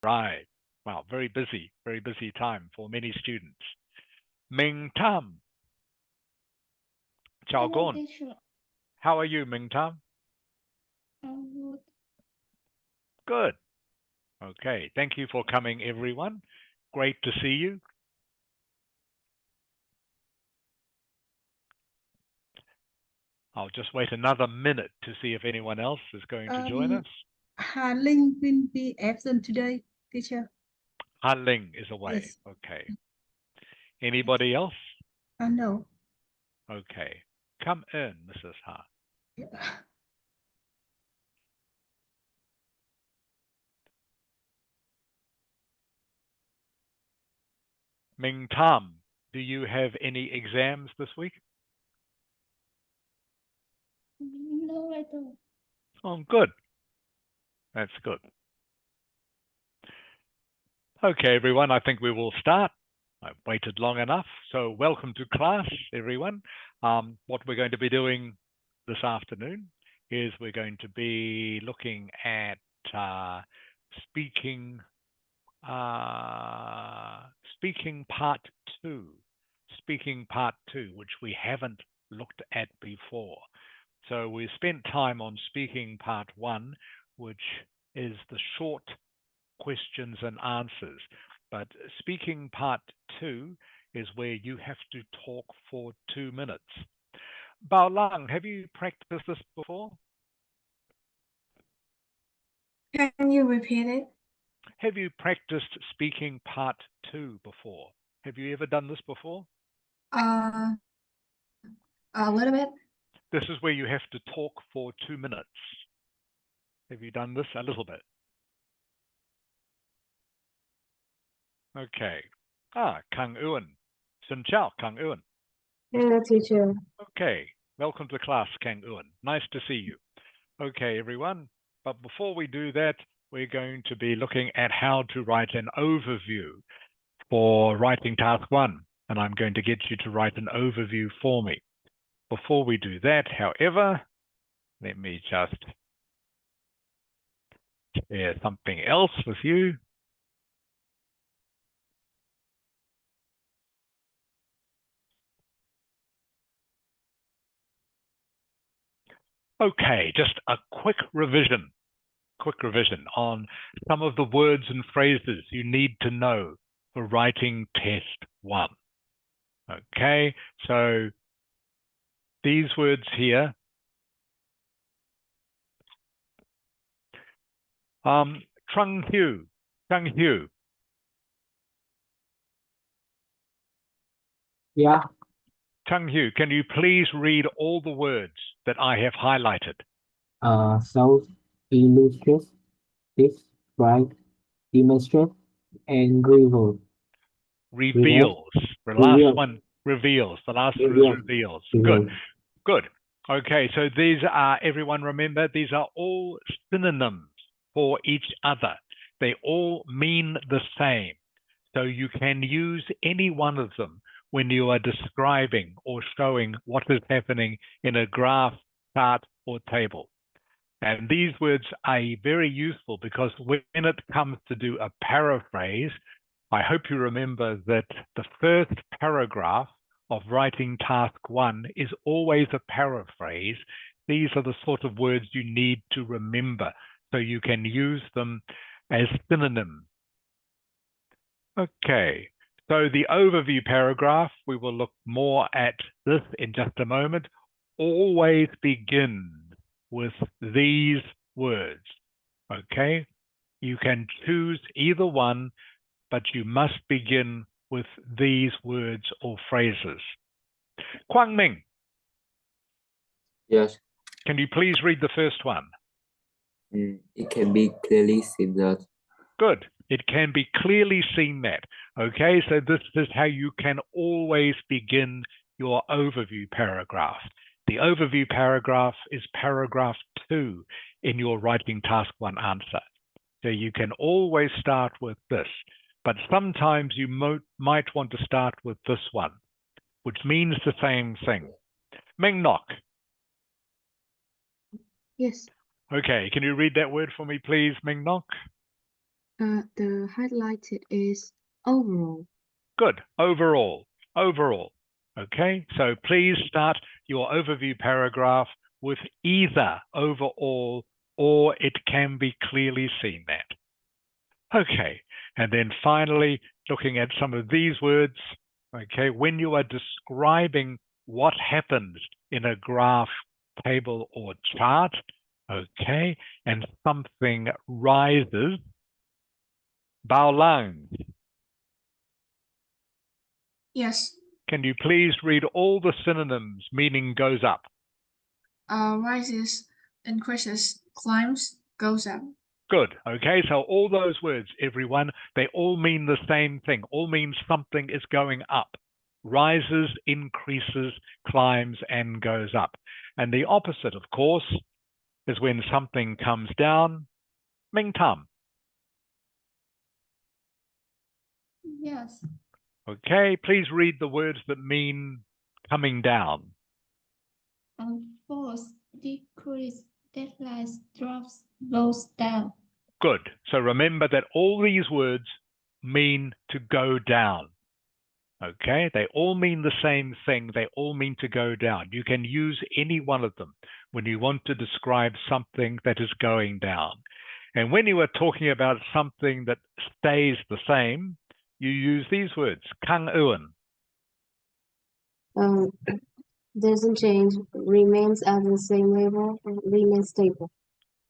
Right. Wow, very busy time for many students. Ming Tam, Chao Hello, Gon. teacher. How are you, Ming Tam? Good. Good. Okay. Thank you for coming, everyone. Great to see you. I'll just wait another minute to see if anyone else is going to join us. Hà Linh will be absent today, teacher. Ha Ling is away. Yes. Okay. Anybody else? No. Okay. Come in, Mrs. Ha. Yeah. Ming Tam, do you have any exams this week? No, I don't. Oh, good. That's good. Okay, everyone, I think we will start. I've waited long enough. So welcome to class, everyone. What we're going to be doing this afternoon is we're going to be looking at speaking speaking part two, which we haven't looked at before. So we spent time on speaking part one, which is the short questions and answers. But speaking part two is where you have to talk for 2 minutes. Bao Lang, have you practiced this before? Can you repeat it? Have you practiced speaking part two before? Have you ever done this before? Uh, a little bit. This is where you have to talk for 2 minutes. Have you done this a little bit? Okay. Kang Ewan. Xin chào, Kang Ewan. Hello, teacher. Okay. Welcome to class, Kang Ewan. Nice to see you. Okay, everyone. But before we do that, we're going to be looking at how to write an overview for writing task one. And I'm going to get you to write an overview for me. Before we do that, however, let me just share something else with you. Okay, just a quick revision on some of the words and phrases you need to know for writing test one. Okay, so these words here, Trung Hugh. Yeah. Chung Hugh, can you please read all the words that I have highlighted? So illustrate, describe, demonstrate, and reveal. Reveals. The last Reveal. one reveals. The last one is Reveal. reveals. Reveal. Good. Okay, so these are, everyone remember, these are all synonyms for each other. They all mean the same. So you can use any one of them when you are describing or showing what is happening in a graph, chart, or table. And these words are very useful because when it comes to do a paraphrase, I hope you remember that the first paragraph of writing task one is always a paraphrase. These are the sort of words you need to remember so you can use them as synonyms. Okay, so the overview paragraph, we will look more at this in just a moment, always begins with these words. Okay, you can choose either one, but you must begin with these words or phrases. Kwang Ming. Yes. Can you please read the first one? It can be clearly seen that. Good. It can be clearly seen that. Okay, so this is how you can always begin your overview paragraph. The overview paragraph is paragraph 2 in your writing task 1 answer. So you can always start with this, but sometimes you might want to start with this one, which means the same thing. Ming Nok. Yes. Okay, can you read that word for me, please, Ming Nok? The highlighted is overall. Good. Overall. Overall. Okay. So please start your overview paragraph with either overall or it can be clearly seen that. Okay. And then finally, looking at some of these words, okay, when you are describing what happens in a graph, table, or chart, okay, and something rises, bao lang. Yes. Can you please read all the synonyms meaning goes up? Rises, increases, climbs, goes up. Good. Okay, so all those words, everyone, they all mean the same thing. All mean something is going up. Rises, increases, climbs, and goes up. And the opposite, of course, is when something comes down. Ming tam. Yes. Okay, please read the words that mean coming down. Falls, decrease, deadlines, drops, goes down. Good. So remember that all these words mean to go down. Okay, they all mean the same thing. They all mean to go down. You can use any one of them when you want to describe something that is going down. And when you are talking about something that stays the same, you use these words, kang uan. Doesn't change, remains at the same level, remains stable.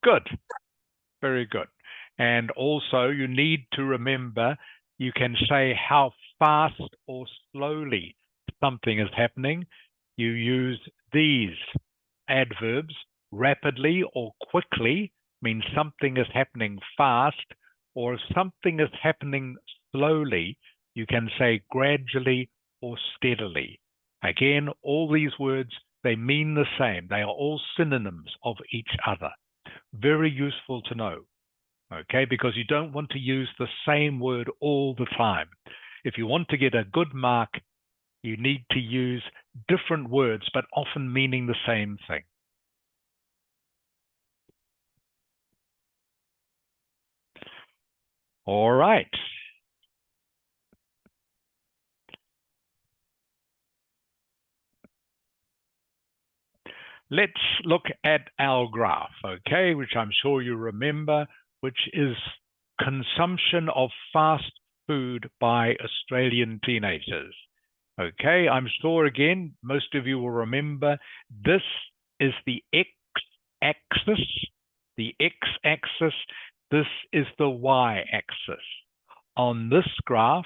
Good. Very good. And also you need to remember, you can say how fast or slowly something is happening. You use these adverbs, rapidly or quickly means something is happening fast, or if something is happening slowly, you can say gradually or steadily. Again, all these words, they mean the same. They are all synonyms of each other. Very useful to know, okay, because you don't want to use the same word all the time. If you want to get a good mark, you need to use different words, but often meaning the same thing. All right. Let's look at our graph, okay, which I'm sure you remember, which is consumption of fast food by Australian teenagers. Okay, I'm sure again, most of you will remember this is the x-axis, this is the y-axis. On this graph,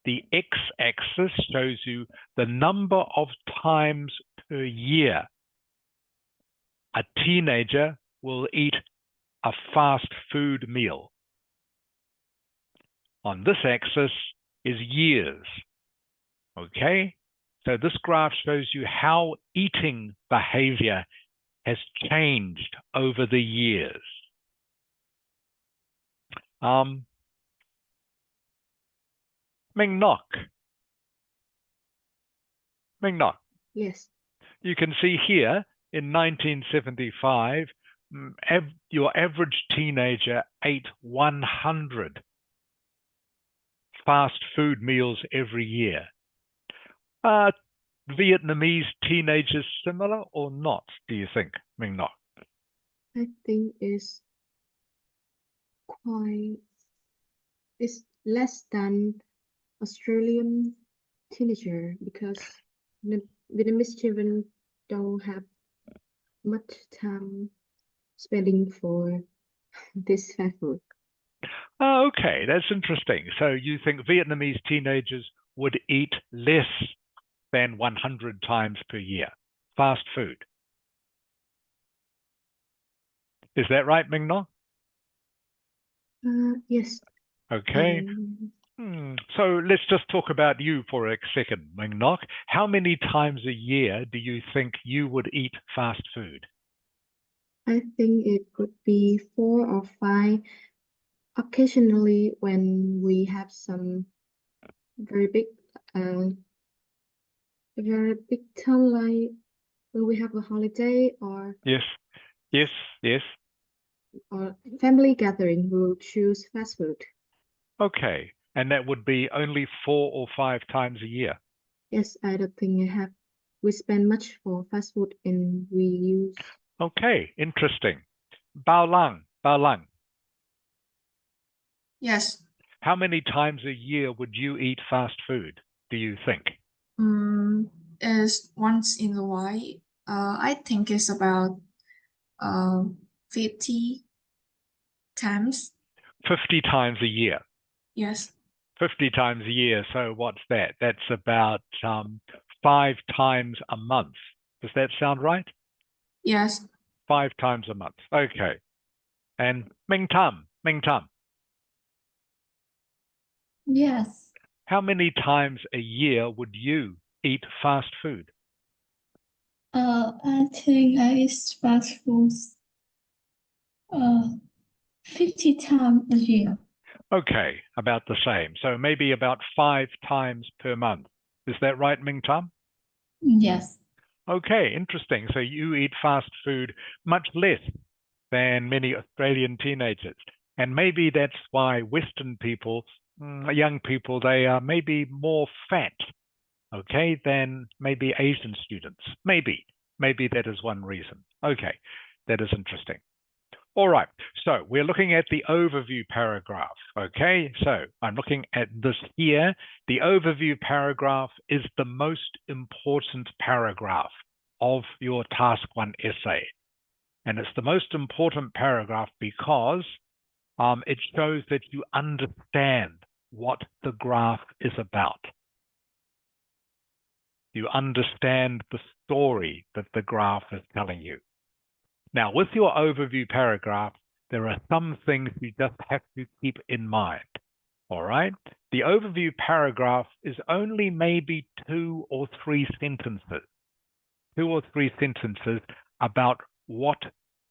the x-axis shows you the number of times per year a teenager will eat a fast food meal. On this axis is years. Okay, so this graph shows you how eating behavior has changed over the years. Ming Nok. Yes. You can see here in 1975, your average teenager ate 100 fast food meals every year. Are Vietnamese teenagers similar or not, do you think, Ming Nok? I think it's less than Australian teenager because the Vietnamese children don't have much time spending for this fast food. Oh, okay, that's interesting. So you think Vietnamese teenagers would eat less than 100 times per year, fast food. Is that right, Ming No? Yes. Okay. So let's just talk about you for a second, Ming Nok. How many times a year do you think you would eat fast food? I think it could be 4 or 5. Occasionally, when we have some very big time, like when we have a holiday or Yes. or family gathering, we'll choose fast food. Okay, and that would be only 4 or 5 times a year. Yes, I don't think we spend much for fast food and we use. Okay, interesting. Bao Lang, Yes. how many times a year would you eat fast food, do you think? Is once in a while. I think it's about 50 times. 50 times a year. Yes. 50 times a year. So what's that? That's about 5 times a month. Does that sound right? Yes. 5 times a month. Okay. And Ming Tam, Yes. how many times a year would you eat fast food? I think I eat fast food 50 times a year. Okay, about the same. So maybe about 5 times per month. Is that right, Ming Tam? Yes. Okay, interesting. So you eat fast food much less than many Australian teenagers. And maybe that's why Western people, young people, they are maybe more fat, okay, than maybe Asian students. Maybe that is one reason. Okay, that is interesting. All right, so we're looking at the overview paragraph, okay? So I'm looking at this here. The overview paragraph is the most important paragraph of your task 1 essay. And it's the most important paragraph because it shows that you understand what the graph is about. You understand the story that the graph is telling you. Now, with your overview paragraph, there are some things you just have to keep in mind, all right? The overview paragraph is only maybe 2 or 3 sentences, 2 or 3 sentences about what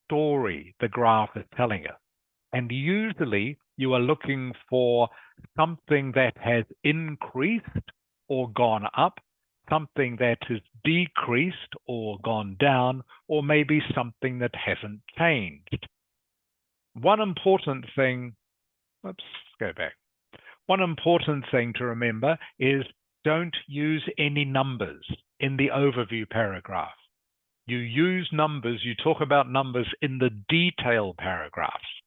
story the graph is telling us. And usually you are looking for something that has increased or gone up, something that has decreased or gone down, or maybe something that hasn't changed. One important thing, let's go back. One important thing to remember is don't use any numbers in the overview paragraph. You use numbers, you talk about numbers in the detail paragraphs,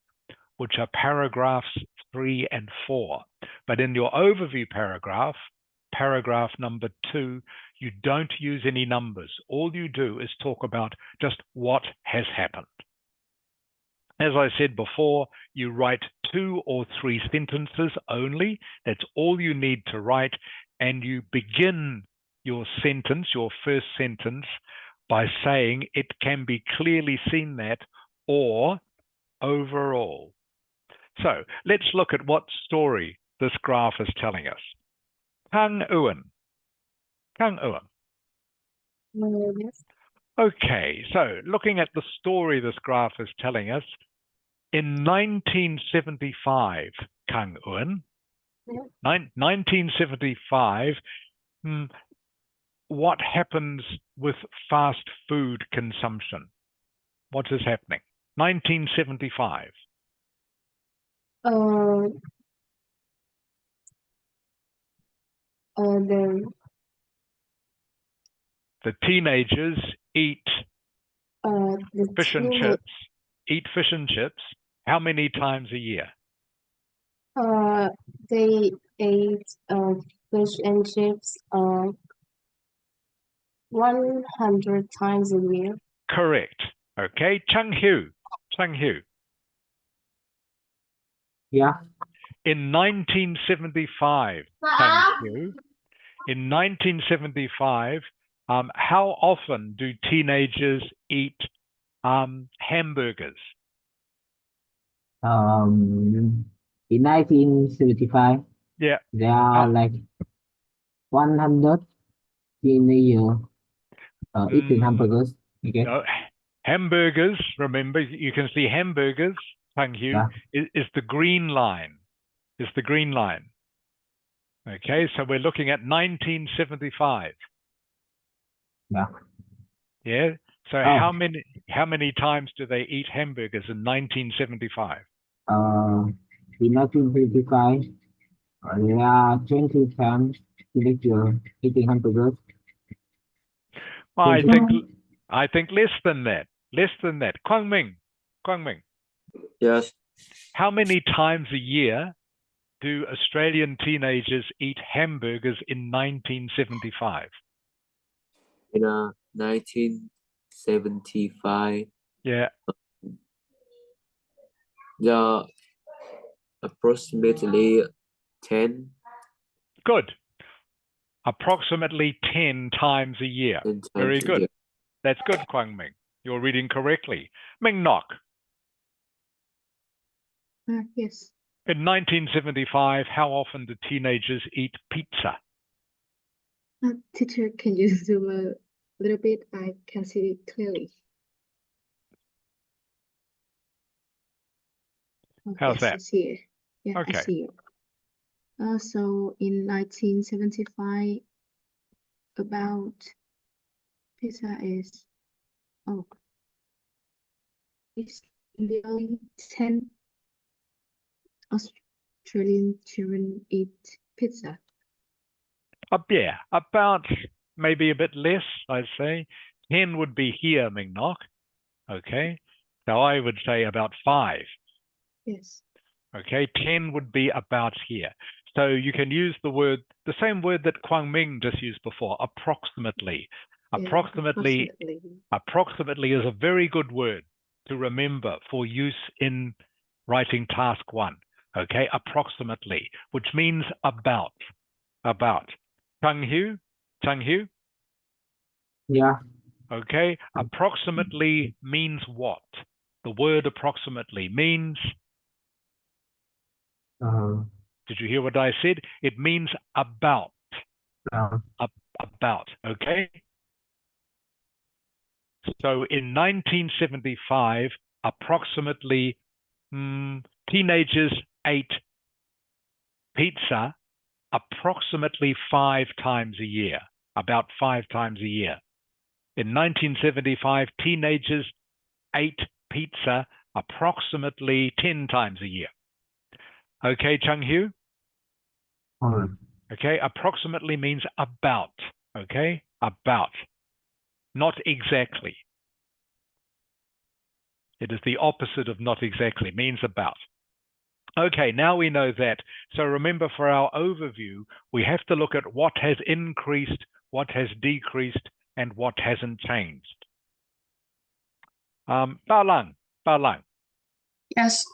which are paragraphs 3 and 4. But in your overview paragraph, paragraph number 2, you don't use any numbers. All you do is talk about just what has happened. As I said before, you write 2 or 3 sentences only. That's all you need to write. And you begin your sentence, your first sentence, by saying it can be clearly seen that, or overall. So let's look at what story this graph is telling us. Kang Ewan. Yes. Okay, so looking at the story this graph is telling us, in 1975, Kang Ewan, 1975, what happens with fast food consumption? What is happening? 1975. The teenagers eat fish and chips. Eat fish and chips. How many times a year? They ate fish and chips 100 times a year. Correct. Okay, Chung Hu. Yeah. In 1975, Chung Hu, in 1975, how often do teenagers eat hamburgers? In 1975, Yeah. there are like 100 in a year eating hamburgers. Okay. No, hamburgers, remember, you can see hamburgers, Chung Hu, Yeah. is the green line. Okay, so we're looking at 1975. Yeah. Yeah. So how many times do they eat hamburgers in 1975? In 1975, There are 20 times teenager eating hamburgers. I 20. think less than that. Less than that. Kwang Ming. Yes. How many times a year do Australian teenagers eat hamburgers in 1975? In 1975, Yeah. there are approximately 10, Good. Approximately 10 times a year. 10 times Very a good. year. That's good, Kwang Ming. You're reading correctly. Ming Nok. Yes. In 1975, how often do teenagers eat pizza? Teacher, can you zoom a little bit? I can see it clearly. Oh, How's yes, that? I see it. Yeah, I Okay. see it. So in 1975, about pizza is, oh, it's nearly 10 Australian children eat pizza. Yeah, about maybe a bit less, I'd say. 10 would be here, Ming Nok. Okay. So I would say about 5. Yes. Okay. 10 would be about here. So you can use the same word that Kwang Ming just used before, approximately. Yeah, Approximately is a very good word to remember for use in writing task 1. Okay, approximately, which means about. Chung Hu? Yeah. Okay, approximately means what? The word approximately means, did you hear what I said? It means about. About, okay? So in 1975, approximately teenagers ate pizza approximately 5 times a year, about 5 times a year. In 1975, teenagers ate pizza approximately 10 times a year. Okay, Chung Hu? Okay, approximately means about. Okay, about. Not exactly. It is the opposite of not exactly, means about. Okay, now we know that. So remember, for our overview, we have to look at what has increased, what has decreased, and what hasn't changed. Bao Lang. Yes.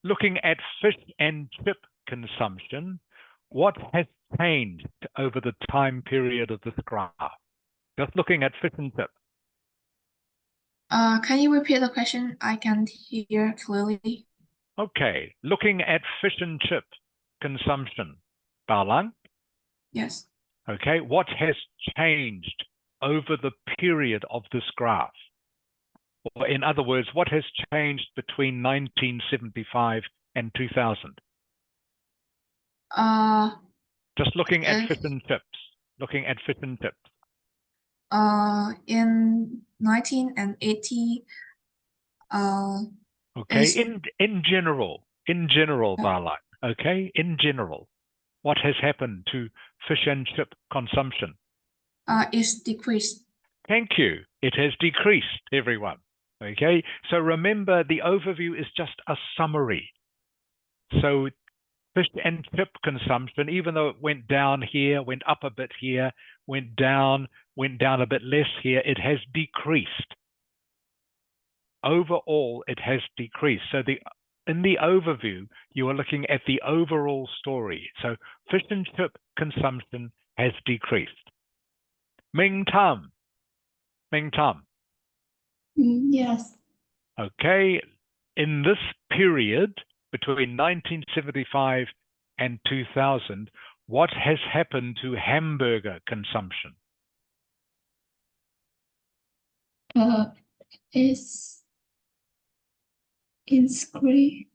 Looking at fish and chip consumption, what has changed over the time period of this graph? Just looking at fish and chip. Can you repeat the question? I can't hear clearly. Okay, looking at fish and chip consumption, Bao Lang. Yes. Okay, what has changed over the period of this graph? Or in other words, what has changed between 1975 and 2000? Just looking at fish and chips. Looking at fish and chips. In 1980, Okay, in general, Bao Lang. Okay, in general, what has happened to fish and chip consumption? It's decreased. Thank you. It has decreased, everyone. Okay, so remember, the overview is just a summary. So fish and chip consumption, even though it went down here, went up a bit here, went down a bit less here, it has decreased. Overall, it has decreased. So in the overview, you are looking at the overall story. So fish and chip consumption has decreased. Ming Tam. Yes. Okay, in this period between 1975 and 2000, what has happened to hamburger consumption? It's increased.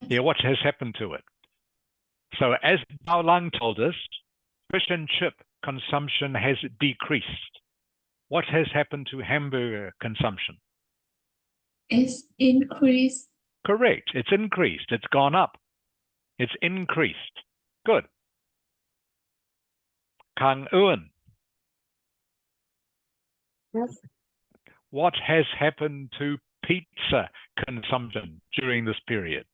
Yeah, what has happened to it? So as Bao Lang told us, fish and chip consumption has decreased. What has happened to hamburger consumption? It's increased. Correct. It's increased. It's gone up. It's increased. Good. Kang Eun, Yes. what has happened to pizza consumption during this period?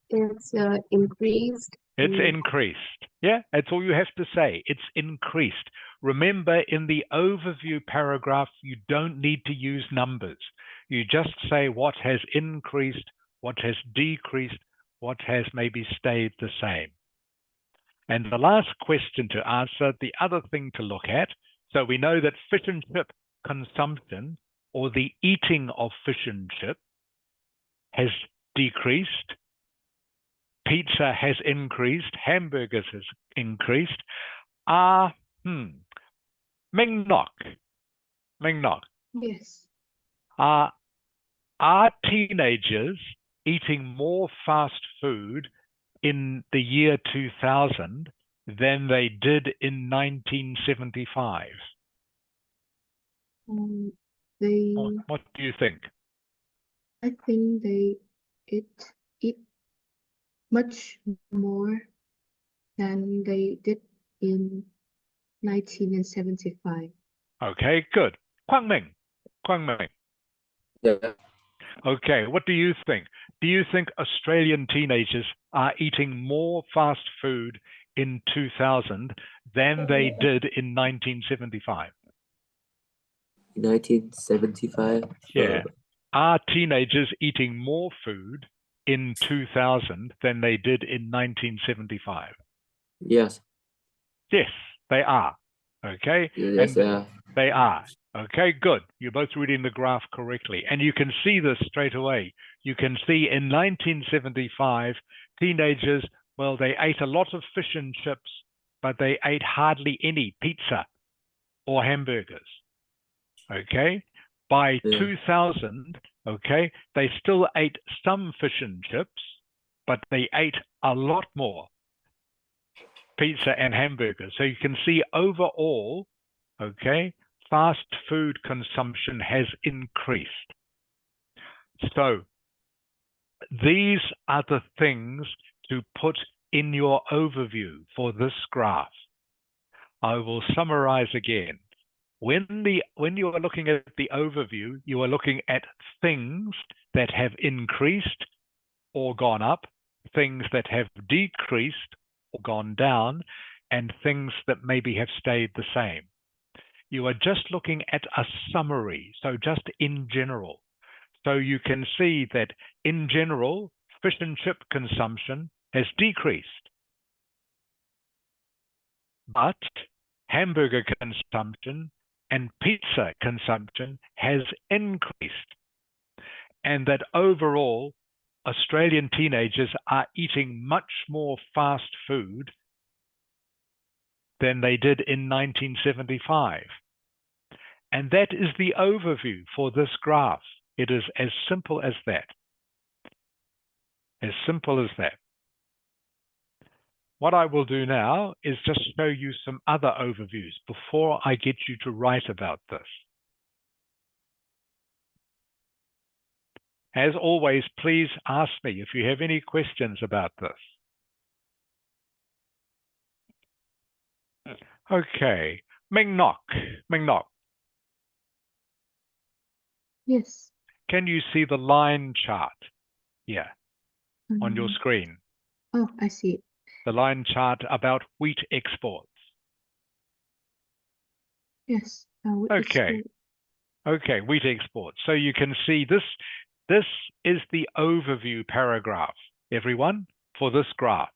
It's increased. It's Mm. increased. Yeah, that's all you have to say. It's increased. Remember, in the overview paragraph, you don't need to use numbers. You just say what has increased, what has decreased, what has maybe stayed the same. And the last question to answer, the other thing to look at, so we know that fish and chip consumption, or the eating of fish and chip, has decreased. Pizza has increased. Hamburgers has increased. Ming Nok. Yes. Are teenagers eating more fast food in the year 2000 than they did in 1975? They, What do you think? I think they eat much more than they did in 1975. Okay, good. Kwang Ming. Yeah. Okay, what do you think? Do you think Australian teenagers are eating more fast food in 2000 than they did in 1975? 1975. Yeah. Are teenagers eating more food in 2000 than they did in 1975? Yes. Yes, they are. Okay. Yes. And they are. Okay, good. You're both reading the graph correctly. And you can see this straight away. You can see in 1975, teenagers, well, they ate a lot of fish and chips, but they ate hardly any pizza or hamburgers. Okay. By Yeah. 2000, okay, they still ate some fish and chips, but they ate a lot more pizza and hamburgers. So you can see overall, okay, fast food consumption has increased. So these are the things to put in your overview for this graph. I will summarize again. When you are looking at the overview, you are looking at things that have increased or gone up, things that have decreased or gone down, and things that maybe have stayed the same. You are just looking at a summary, so just in general. So you can see that in general, fish and chip consumption has decreased, but hamburger consumption and pizza consumption has increased, and that overall, Australian teenagers are eating much more fast food than they did in 1975. And that is the overview for this graph. It is as simple as that. As simple as that. What I will do now is just show you some other overviews before I get you to write about this. As always, please ask me if you have any questions about this. Okay, Ming Nok. Yes. Can you see the line chart here on your screen? Oh, I see it. The line chart about wheat exports. Yes. Okay. Okay, wheat exports. So you can see this is the overview paragraph, everyone, for this graph.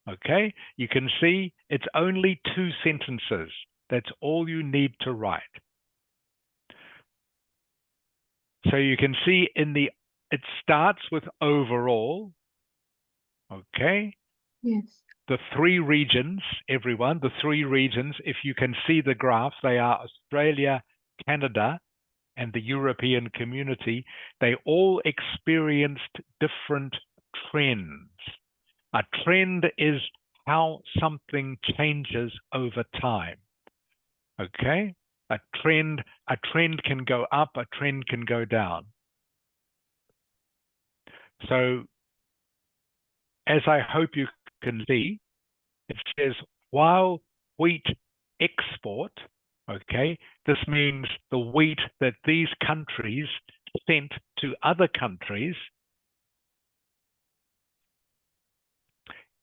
Okay, you can see it's only 2 sentences. That's all you need to write. So you can see it starts with overall. Okay. Yes. The 3 regions, everyone, the 3 regions, if you can see the graph, they are Australia, Canada, and the European community. They all experienced different trends. A trend is how something changes over time. Okay? A trend can go up, a trend can go down. So as I hope you can see, it says while wheat export, okay, this means the wheat that these countries sent to other countries.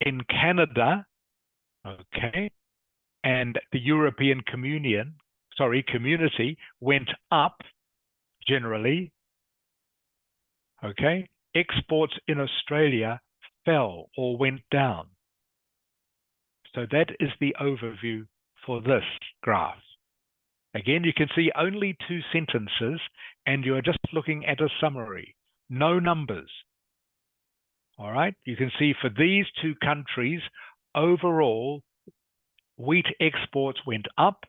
In Canada, okay, and the European community went up generally, okay, exports in Australia fell or went down. So that is the overview for this graph. Again, you can see only 2 sentences and you're just looking at a summary, no numbers. All right, you can see for these 2 countries, overall, wheat exports went up.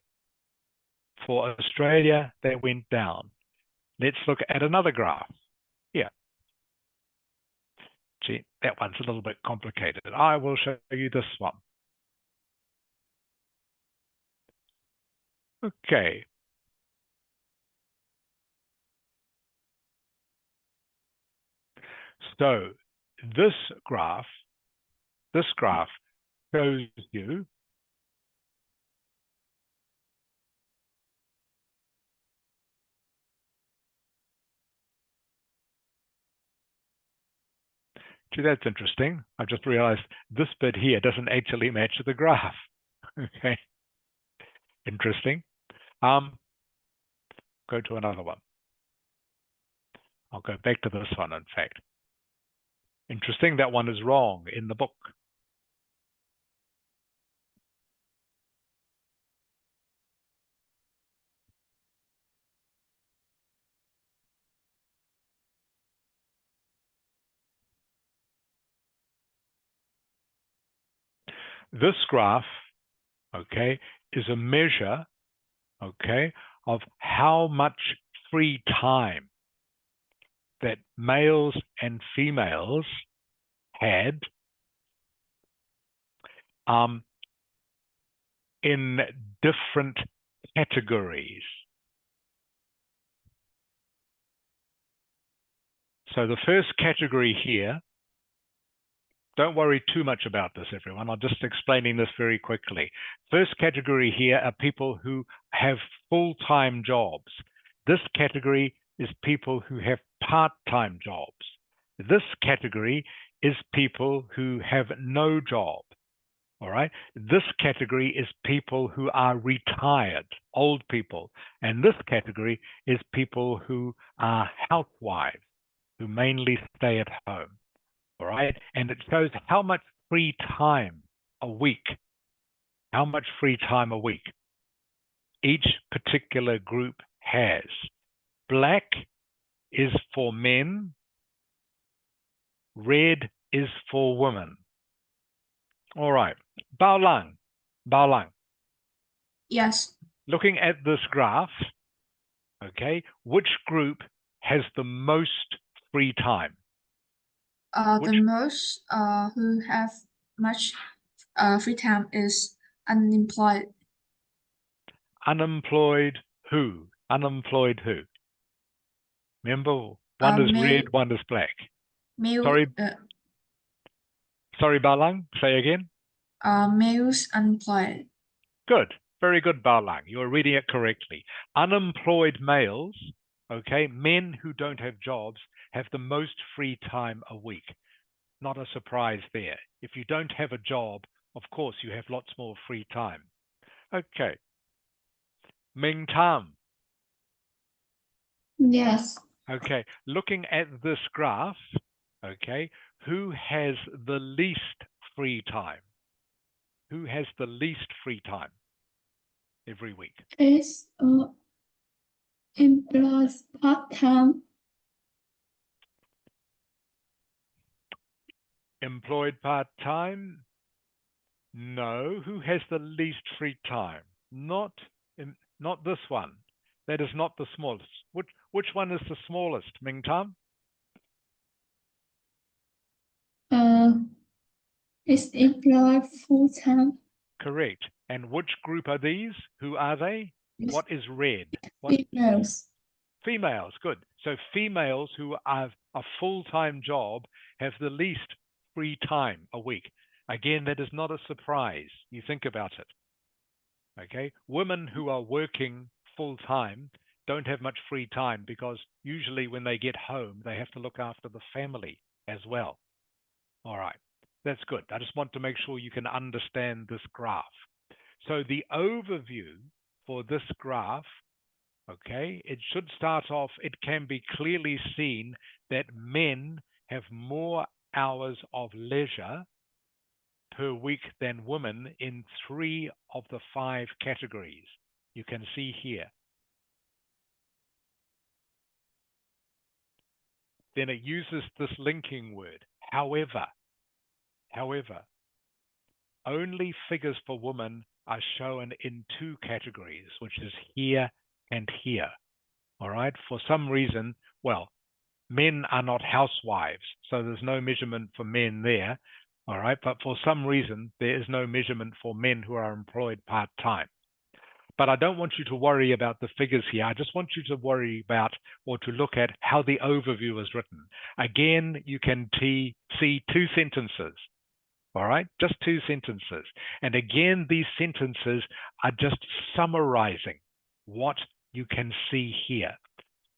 For Australia, they went down. Let's look at another graph. Yeah. See, that one's a little bit complicated. I will show you this one. Okay. So this graph shows you gee, that's interesting. I've just realized this bit here doesn't actually match the graph. Okay. Interesting. Go to another one. I'll go back to this one, in fact. Interesting, that one is wrong in the book. This graph, okay, is a measure, okay, of how much free time that males and females had in different categories. So the first category here, don't worry too much about this, everyone. I'm just explaining this very quickly. First category here are people who have full-time jobs. This category is people who have part-time jobs. This category is people who have no job. All right. This category is people who are retired, old people. And this category is people who are housewives, who mainly stay at home. All right. And it shows how much free time a week, each particular group has. Black is for men. Red is for women. All right. Bao Lang. Yes. Looking at this graph, okay, which group has the most free time? The most who have much free time is unemployed. Unemployed who? Unemployed who? Remember, one is red, one is black. Male, Sorry, Balang, say again. Males unemployed. Good. Very good, Balang. You're reading it correctly. Unemployed males, okay, men who don't have jobs, have the most free time a week. Not a surprise there. If you don't have a job, of course, you have lots more free time. Okay. Ming Tam. Yes. Okay. Looking at this graph, okay, who has the least free time? Who has the least free time every week? Is employs part-time. Employed part-time? No. Who has the least free time? Not this one. That is not the smallest. Which one is the smallest, Ming Tam? Is employed full-time. Correct. And which group are these? Who are they? What is red? Females. Females, good. So females who have a full-time job have the least free time a week. Again, that is not a surprise. You think about it. Okay, women who are working full time don't have much free time because usually when they get home, they have to look after the family as well. All right, that's good. I just want to make sure you can understand this graph. So the overview for this graph, okay, it should start off, it can be clearly seen that men have more hours of leisure per week than women in 3 of the 5 categories. You can see here. Then it uses this linking word, however. However, only figures for women are shown in 2 categories, which is here and here. All right, for some reason, well, men are not housewives, so there's no measurement for men there. All right, but for some reason, there is no measurement for men who are employed part-time. But I don't want you to worry about the figures here. I just want you to worry about or to look at how the overview is written. Again, you can see 2 sentences. All right, just 2 sentences. And again, these sentences are just summarizing what you can see here.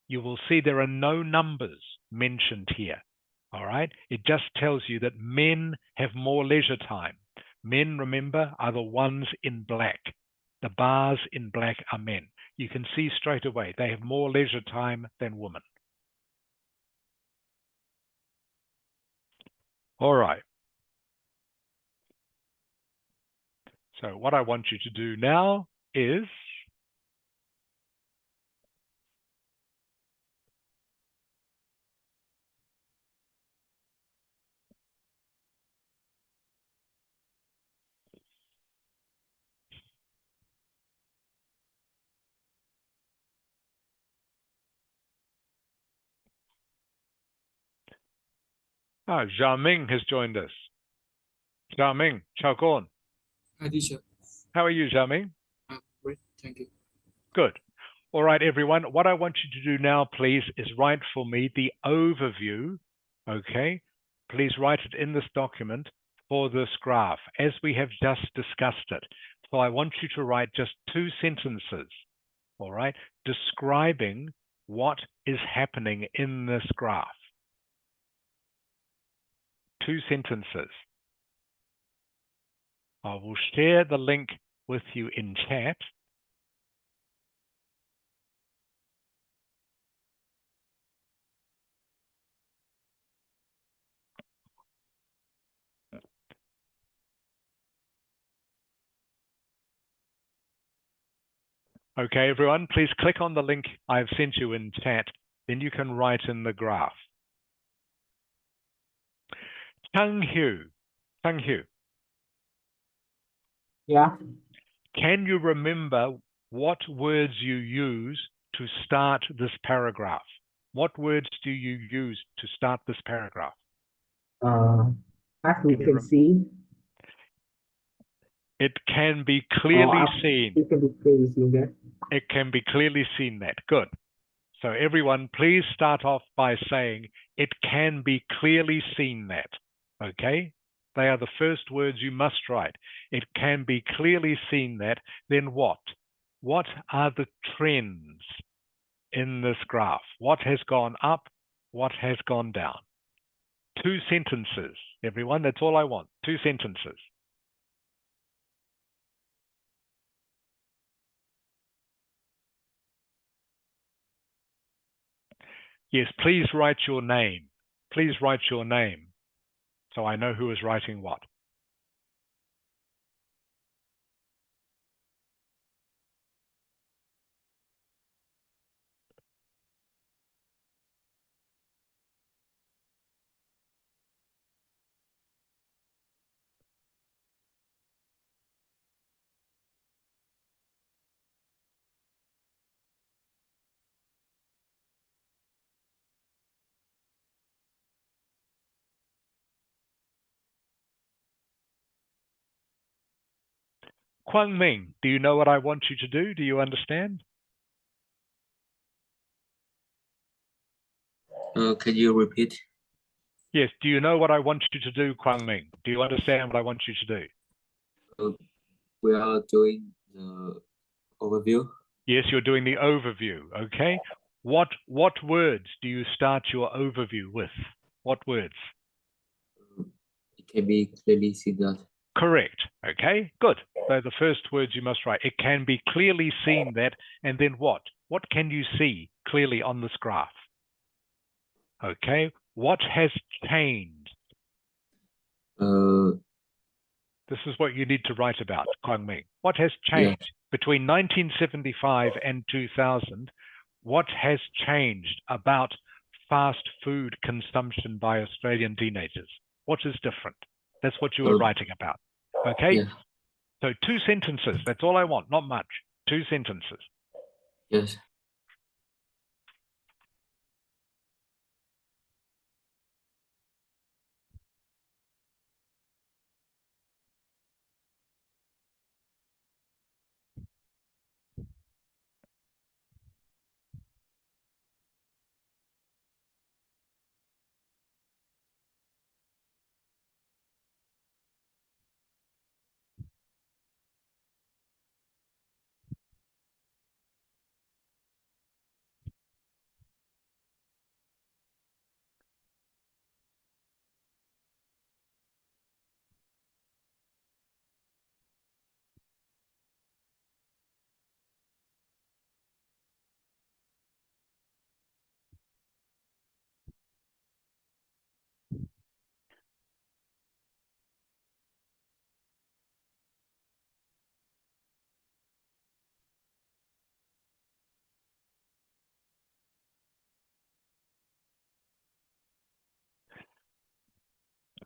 You will see there are no numbers mentioned here. All right, it just tells you that men have more leisure time. Men, remember, are the ones in black. The bars in black are men. You can see straight away they have more leisure time than women. All right. So what I want you to do now is Xiaoming has joined us. Xiaoming, Chao Gon. Hi, teacher. How are you, Xiaoming? Great, thank you. Good. All right, everyone. What I want you to do now, please, is write for me the overview, okay? Please write it in this document for this graph, as we have just discussed it. So I want you to write just 2 sentences, all right, describing what is happening in this graph. 2 sentences. I will share the link with you in chat. Okay, everyone, please click on the link I've sent you in chat. Then you can write in the graph. Chang-Hu, Yeah. can you remember what words you use to start this paragraph? What words do you use to start this paragraph? As we can see. It can be clearly seen. It can be clearly seen that. It can be clearly seen that. Good. So everyone, please start off by saying, it can be clearly seen that. Okay? They are the first words you must write. It can be clearly seen that. Then what? What are the trends in this graph? What has gone up? What has gone down? 2 sentences, everyone. That's all I want. 2 sentences. Yes, please write your name. Please write your name so I know who is writing what. Kwang Ming, do you know what I want you to do? Do you understand? Can you repeat? Yes. Do you know what I want you to do, Kwang Ming? Do you understand what I want you to do? We are doing the overview. Yes, you're doing the overview. Okay. What words do you start your overview with? What words? It can be clearly seen that. Correct. Okay, good. So the first words you must write. It can be clearly seen that, and then what? What can you see clearly on this graph? Okay, what has changed? This is what you need to write about, Kwang Ming. What has changed between 1975 and 2000? What has changed about fast food consumption by Australian teenagers? What is different? That's what you were writing about. Okay? Yeah. So 2 sentences. That's all I want, not much. 2 sentences. Yes.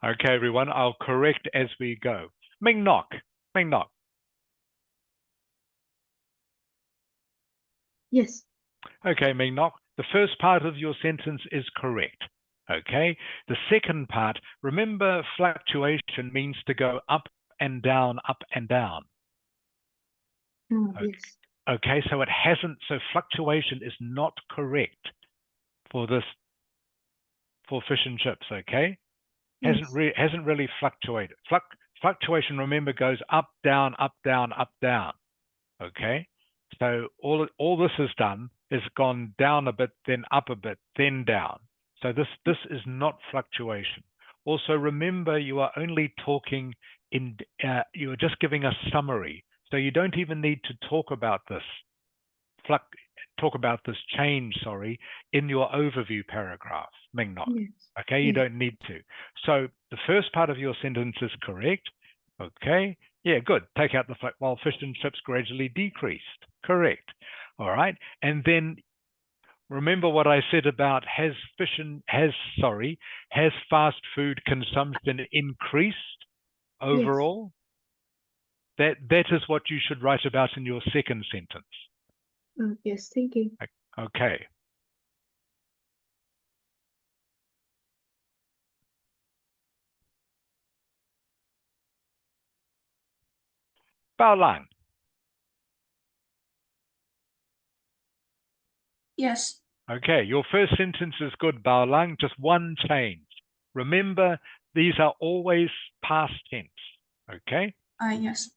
Okay, everyone, I'll correct as we go. Ming Nok. Ming Nok. Yes. Okay, Ming Nok. The first part of your sentence is correct. Okay. The second part, remember fluctuation means to go up and down, up and down. Yes. Okay, so it hasn't, so fluctuation is not correct for this, for fish and chips, okay? Yes. Hasn't really fluctuated. Fluctuation, remember, goes up, down, up, down, up, down. Okay, so all this has done is gone down a bit, then up a bit, then down. So this is not fluctuation. Also, remember, you are only talking in. You are just giving a summary, so you don't even need to talk about this change, sorry, in your overview paragraph, Ming Nok. Yes. Okay, you Yes. don't need to. So the first part of your sentence is correct. Okay, yeah, good. Take out the fact while fish and chips gradually decreased. Correct. All right, and then remember what I said about has fast food consumption increased overall? Yes. That is what you should write about in your second sentence. Yes, thank you. Okay. Bao Lang. Yes. Okay, your first sentence is good, Bao Lang. Just one change. Remember, these are always past tense. Okay? Yes.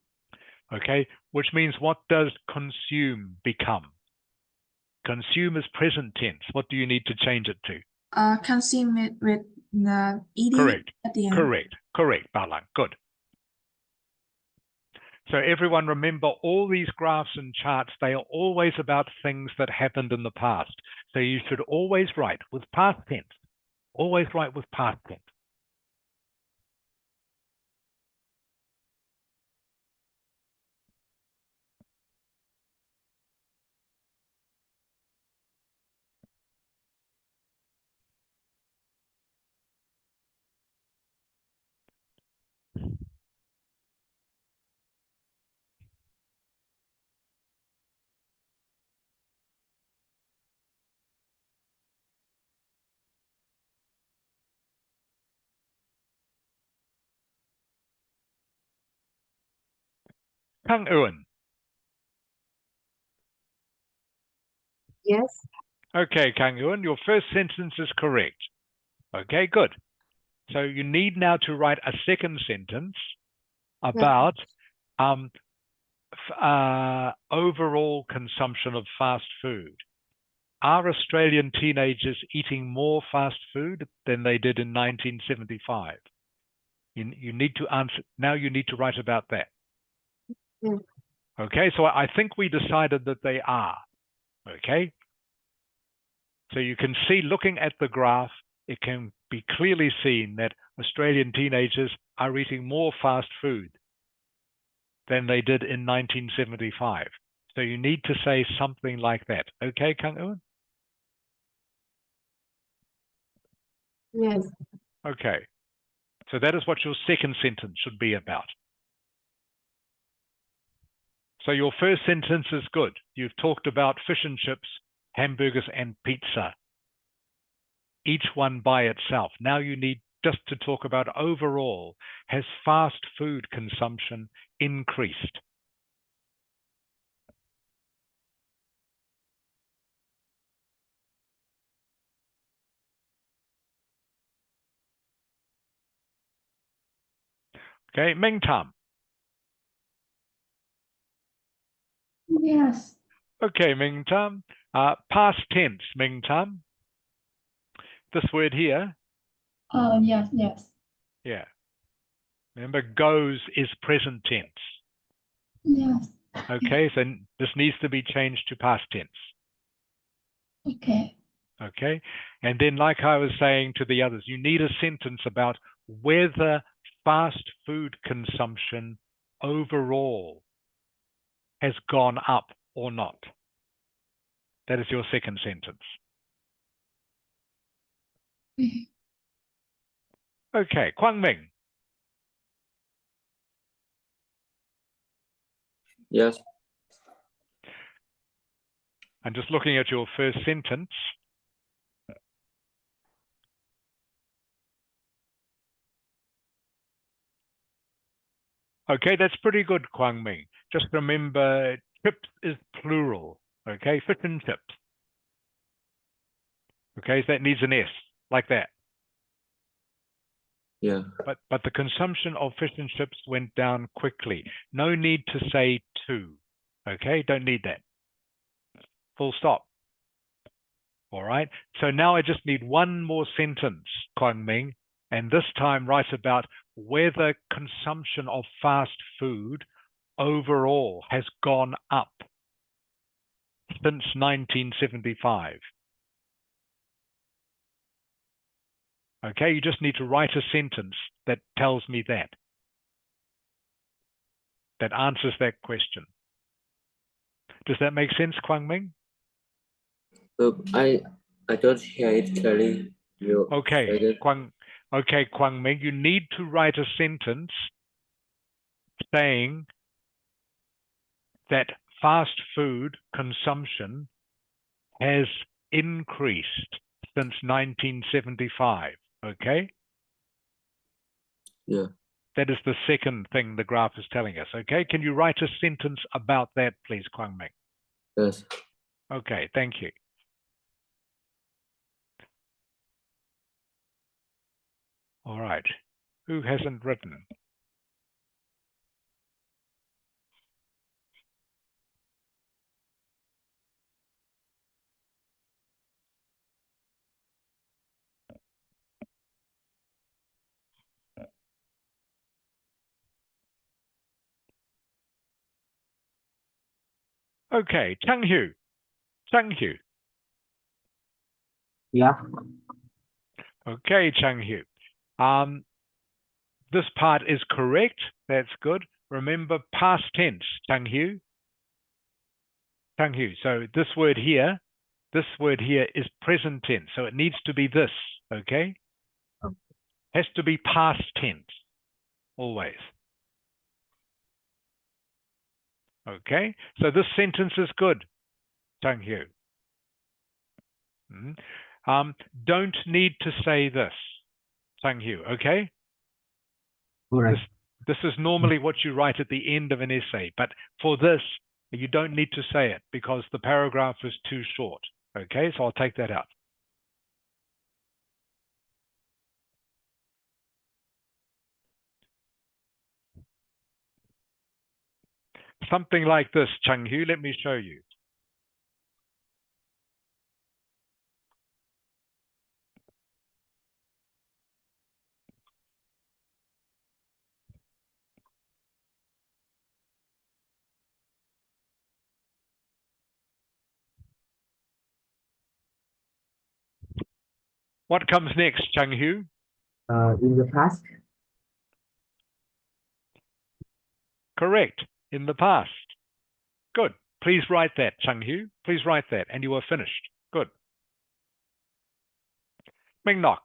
Okay, which means what does consume become? Consume is present tense. What do you need to change it to? Consume it with the ed Correct. at the end. Correct, Bao Lang. Good. So everyone remember all these graphs and charts, they are always about things that happened in the past. So you should always write with past tense. Always write with past tense. Kang Ewan. Yes. Okay, Kang Ewan, your first sentence is correct. Okay, good. So you need now to write a second sentence about overall consumption of fast food. Are Australian teenagers eating more fast food than they did in 1975? You need to answer, now you need to write about that. Yeah. Okay, so I think we decided that they are. Okay, so you can see, looking at the graph, it can be clearly seen that Australian teenagers are eating more fast food than they did in 1975. So you need to say something like that. Okay, Kang Ewan? Yes. Okay, so that is what your second sentence should be about. So your first sentence is good. You've talked about fish and chips, hamburgers, and pizza, each one by itself. Now you need just to talk about overall, has fast food consumption increased? Okay, Ming Tam. Yes. Okay, Ming Tam. Past tense, Ming Tam. This word here, Oh, yes, yes. yeah. Remember, goes is present tense. Yes. Okay, so this needs to be changed to past tense. Okay. Okay, and then like I was saying to the others, you need a sentence about whether fast food consumption overall has gone up or not. That is your second sentence. Okay, Kwang Ming. Yes. I'm just looking at your first sentence. Okay, that's pretty good, Kwang Ming. Just remember, chips is plural. Okay, fish and chips. Okay, so that needs an S, like that. Yeah. But the consumption of fish and chips went down quickly. No need to say to. Okay, don't need that. Full stop. All right, so now I just need one more sentence, Kwang Ming, and this time write about whether consumption of fast food overall has gone up since 1975. Okay, you just need to write a sentence that tells me that answers that question. Does that make sense, Kwang Ming? I don't hear it clearly. You Okay, Kwang Ming, you need to write a sentence saying that fast food consumption has increased since 1975. Okay? Yeah. That is the second thing the graph is telling us. Okay, can you write a sentence about that, please, Kwang Ming? Yes. Okay, thank you. All right, who hasn't written? Okay, Chang Hu. Yeah. Okay, Chang Hu. This part is correct. That's good. Remember past tense, Chang Hu. So this word here is present tense. So it needs to be this, okay? Has to be past tense, always. Okay, so this sentence is good, Chang Hu. Don't need to say this, Chang Hu, okay? All right. This is normally what you write at the end of an essay, but for this, you don't need to say it because the paragraph is too short. Okay, so I'll take that out. something like this, Chung Hu. Let me show you. What comes next, Chung Hu? In the past. Correct. In the past. Good. Please write that, Chung Hu. Please write that. And you are finished. Good. Ming Nok.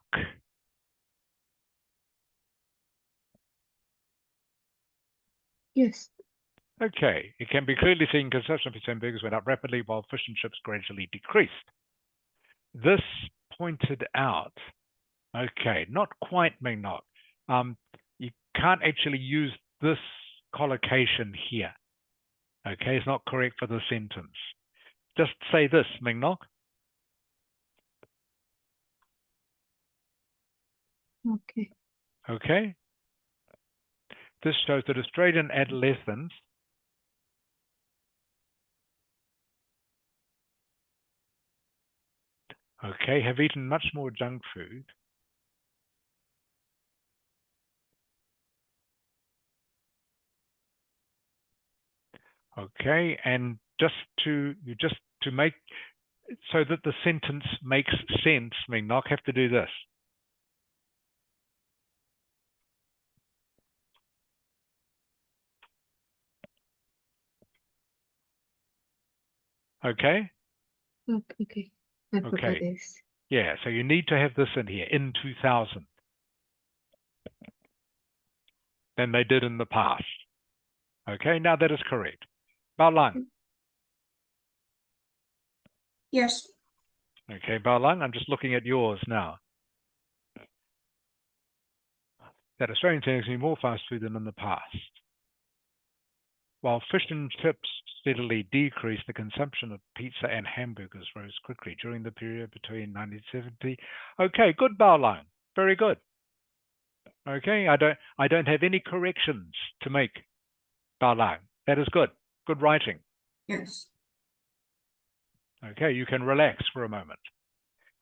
Yes. Okay. It can be clearly seen consumption of fish and burgers went up rapidly while fish and chips gradually decreased. This pointed out, okay, not quite Ming Nok. You can't actually use this collocation here. Okay, it's not correct for the sentence. Just say this, Ming Nok. Okay. Okay. This shows that Australian adolescents have eaten much more junk food. Okay, and just to make so that the sentence makes sense, Ming Nok, have to do this. Okay? Okay. I forgot this. Yeah, so you need to have this in here, in 2000, than they did in the past. Okay, now that is correct. Bao Lang. Yes. Okay, Bao Lang, I'm just looking at yours now. That Australians are eating more fast food than in the past. While fish and chips steadily decreased, the consumption of pizza and hamburgers rose quickly during the period between 1970. Okay, good, Bao Lang. Very good. Okay, I don't have any corrections to make, Bao Lang. That is good. Good writing. Yes. Okay, you can relax for a moment.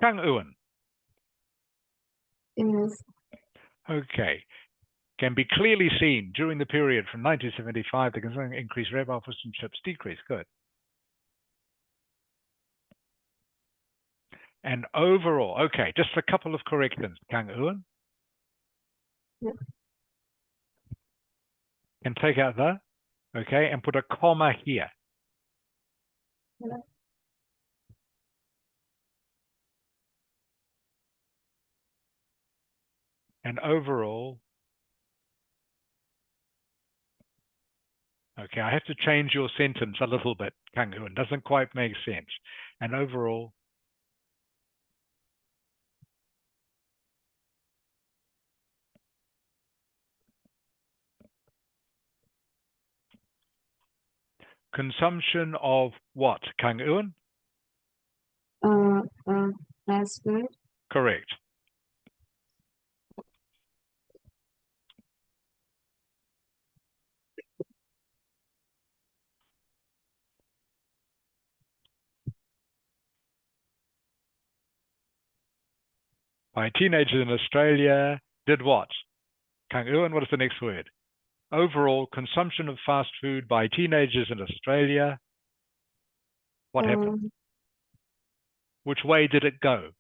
Kang Ewan. Yes. Okay. Can be clearly seen during the period from 1975, the consumption increased, while fish and chips decreased. Good. And overall, okay, just a couple of corrections, Kang Ewan. Yep. And take out the, okay, and put a comma here. Yep. And overall, okay, I have to change your sentence a little bit, Kang Ewan. Doesn't quite make sense. And overall, consumption of what, Kang Ewan? Fast food. Correct. By teenagers in Australia did what? Kang Ewan, what is the next word? Overall consumption of fast food by teenagers in Australia. What happened? Which way did it go?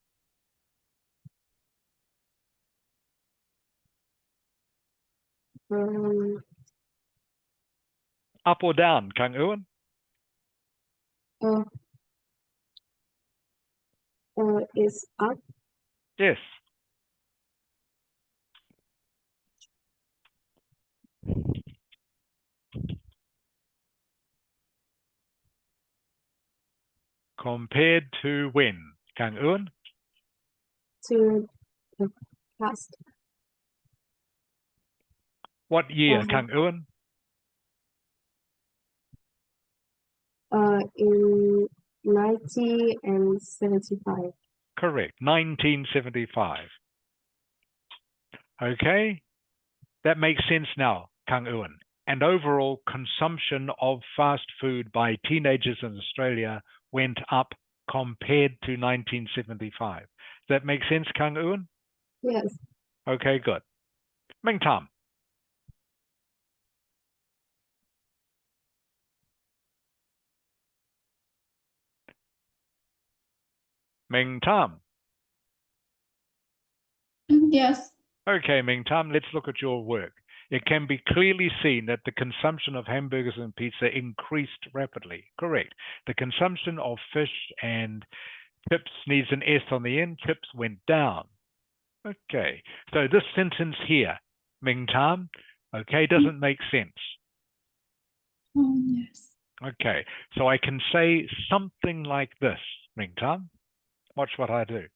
Up or down, Kang Ewan? Is up. Yes. Compared to when, Kang Ewan? To the past. What year, Kang Ewan? In 1975. Correct, 1975. Okay, that makes sense now, Kang Ewan. and overall consumption of fast food by teenagers in Australia went up compared to 1975. Does that make sense, Kang Eun? Yes. Okay, good. Ming Tam. Ming Tam. Yes. Okay, Ming Tam, let's look at your work. It can be clearly seen that the consumption of hamburgers and pizza increased rapidly. Correct. The consumption of fish and chips needs an S on the end. Chips went down. Okay. So this sentence here, Ming Tam, okay, doesn't make sense. Yes. Okay. So I can say something like this, Ming Tam. Watch what I do.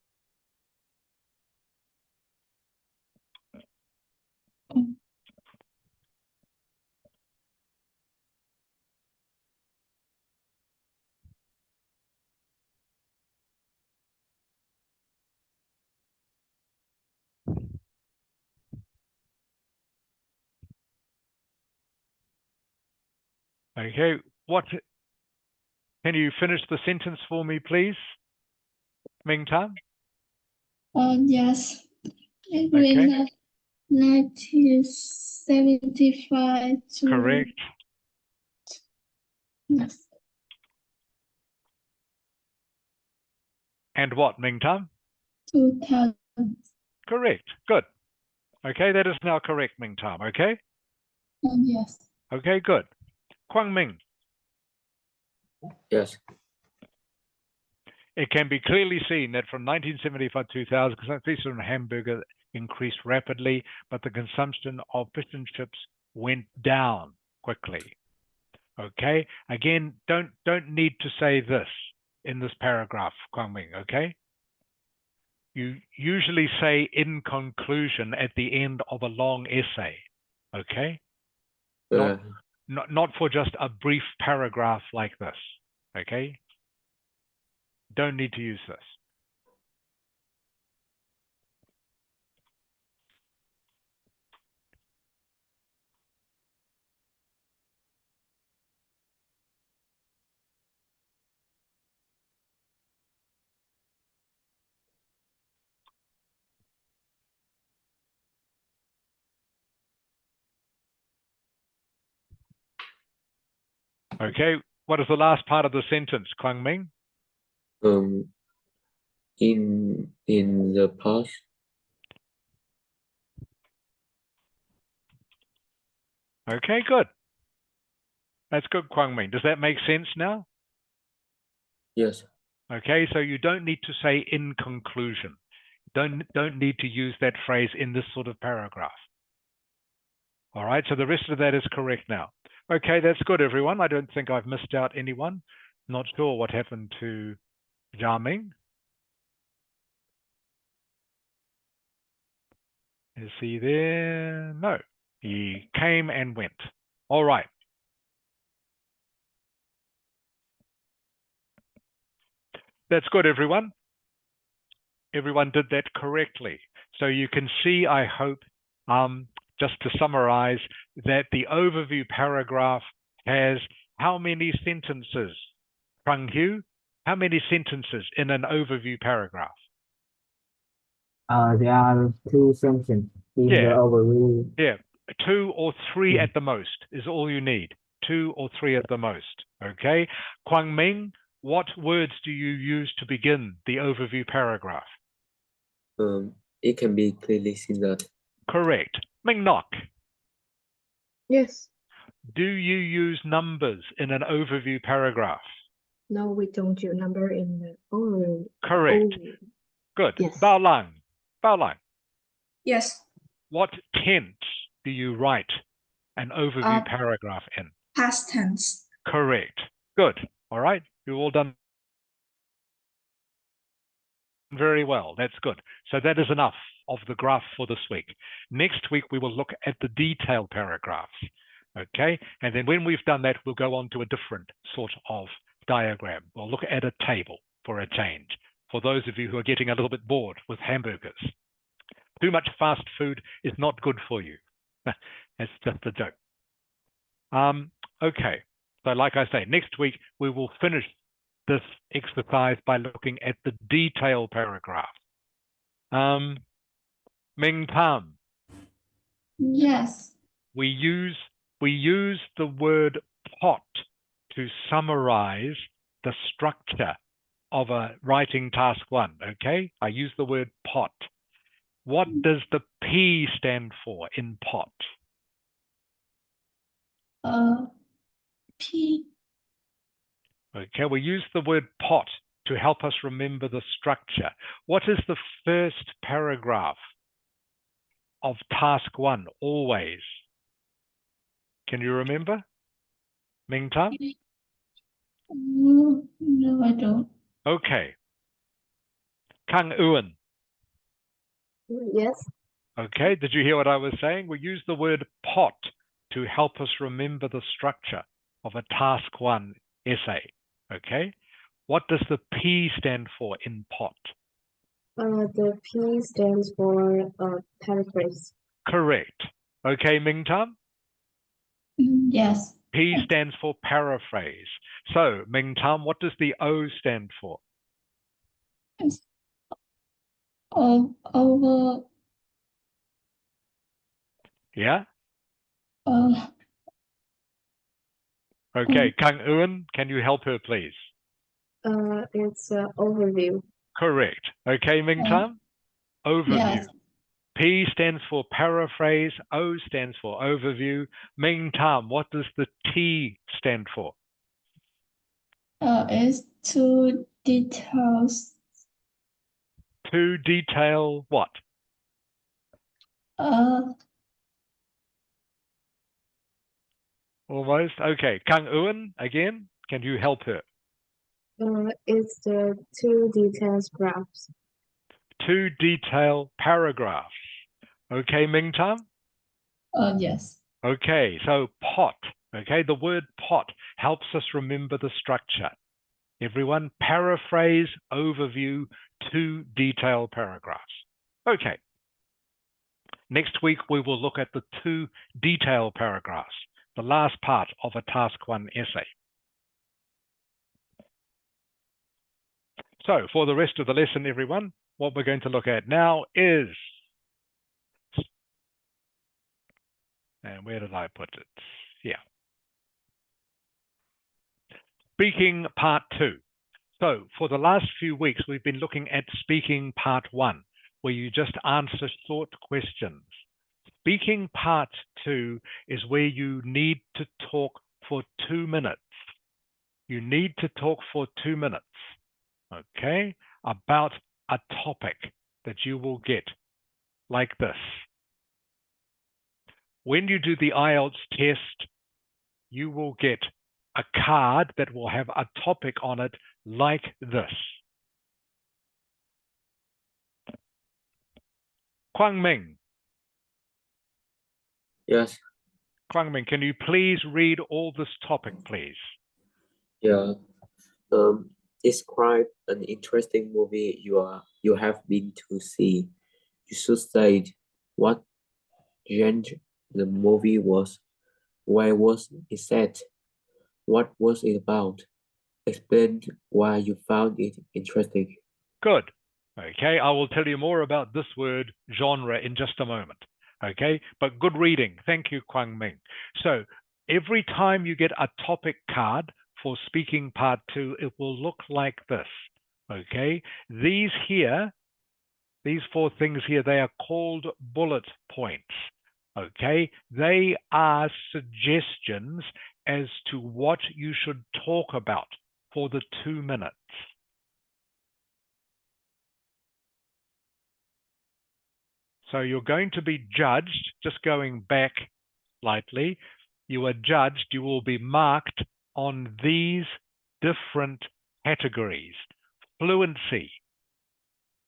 Okay. What? Can you finish the sentence for me, please, Ming Tam? Yes. It Okay. went up 1975 to Correct. yes, And what, Ming Tam? 2000. Correct. Good. Okay, that is now correct, Ming Tam. Okay. Yes. Okay, good. Kwang Ming. Yes. It can be clearly seen that from 1975 to 2000, consumption of hamburger increased rapidly, but the consumption of fish and chips went down quickly. Okay. Again, don't need to say this in this paragraph, Kwang Ming. Okay. You usually say in conclusion at the end of a long essay. Okay. Not for just a brief paragraph like this. Okay. Don't need to use this. Okay, what is the last part of the sentence, Kwang Ming? In the past. Okay, good. That's good, Kwang Ming. Does that make sense now? Yes. Okay, so you don't need to say in conclusion. Don't need to use that phrase in this sort of paragraph. All right, so the rest of that is correct now. Okay, that's good, everyone. I don't think I've missed out anyone. Not sure what happened to Jiaming. Is he there? No, he came and went. All right. That's good, everyone. Everyone did that correctly. So you can see, I hope, just to summarize, that the overview paragraph has how many sentences? Trung Hugh, how many sentences in an overview paragraph? There are two sentences in the Yeah. overview. Yeah, 2 or 3 at the most is all you need. 2 or 3 at the most. Okay. Kwang Ming, what words do you use to begin the overview paragraph? It can be clearly seen that. Correct. Ming Nok, Yes. do you use numbers in an overview paragraph? No, we don't use number in the overview. Correct. Good. Yes. Bao Lang, Yes. what tense do you write an overview paragraph in? Past tense. Correct. Good. All right. You've all done very well. That's good. So that is enough of the graph for this week. Next week, we will look at the detailed paragraphs. Okay. And then when we've done that, we'll go on to a different sort of diagram. We'll look at a table for a change. For those of you who are getting a little bit bored with hamburgers, too much fast food is not good for you. That's just a joke. Okay, so like I say, next week we will finish this exercise by looking at the detail paragraph. Ming Tam, Yes. we use the word pot to summarize the structure of a writing task 1, okay? I use the word pot. What does the P stand for in pot? P. Okay, we use the word pot to help us remember the structure. What is the first paragraph of task 1 always? Can you remember? Ming Tam? No, I don't. Okay. Kang Uan. Yes. Okay, did you hear what I was saying? We use the word pot to help us remember the structure of a task 1 essay. Okay, what does the P stand for in pot? The P stands for paraphrase. Correct. Okay, Ming Tam? Yes. P stands for paraphrase. So, Ming Tam, what does the O stand for? Over. Yeah? Uh, Okay, Kang Uan, can you help her, please? It's overview. Correct. Okay, Ming Tam? Overview. yes. P stands for paraphrase, O stands for overview. Ming Tam, what does the T stand for? It's to details. To detail what? Almost. Okay, Kang Uan, again, can you help her? It's the two details graphs. To detail paragraphs. Okay, Ming Tam? Yes. Okay, so pot. Okay, the word pot helps us remember the structure. Everyone, paraphrase, overview, to detail paragraphs. Okay. Next week, we will look at the two detail paragraphs, the last part of a task 1 essay. So for the rest of the lesson, everyone, what we're going to look at now is, and where did I put it? Yeah. Speaking part 2. So for the last few weeks, we've been looking at speaking part 1, where you just answer short questions. Speaking part 2 is where you need to talk for 2 minutes. You need to talk for 2 minutes, okay, about a topic that you will get like this. When you do the Ielts test, you will get a card that will have a topic on it like this. Kwang Ming. Yes. Kwang Ming, can you please read all this topic, please? Yeah. Describe an interesting movie you have been to see. You should say what genre the movie was, where was it set, what was it about. Explain why you found it interesting. Good. Okay, I will tell you more about this word genre in just a moment. Okay, but good reading. Thank you, Kwang Ming. So every time you get a topic card for speaking part 2, it will look like this. Okay, these here, these 4 things here, they are called bullet points. Okay, they are suggestions as to what you should talk about for the 2 minutes. So you're going to be judged, just going back slightly, you are judged, you will be marked on these different categories. Fluency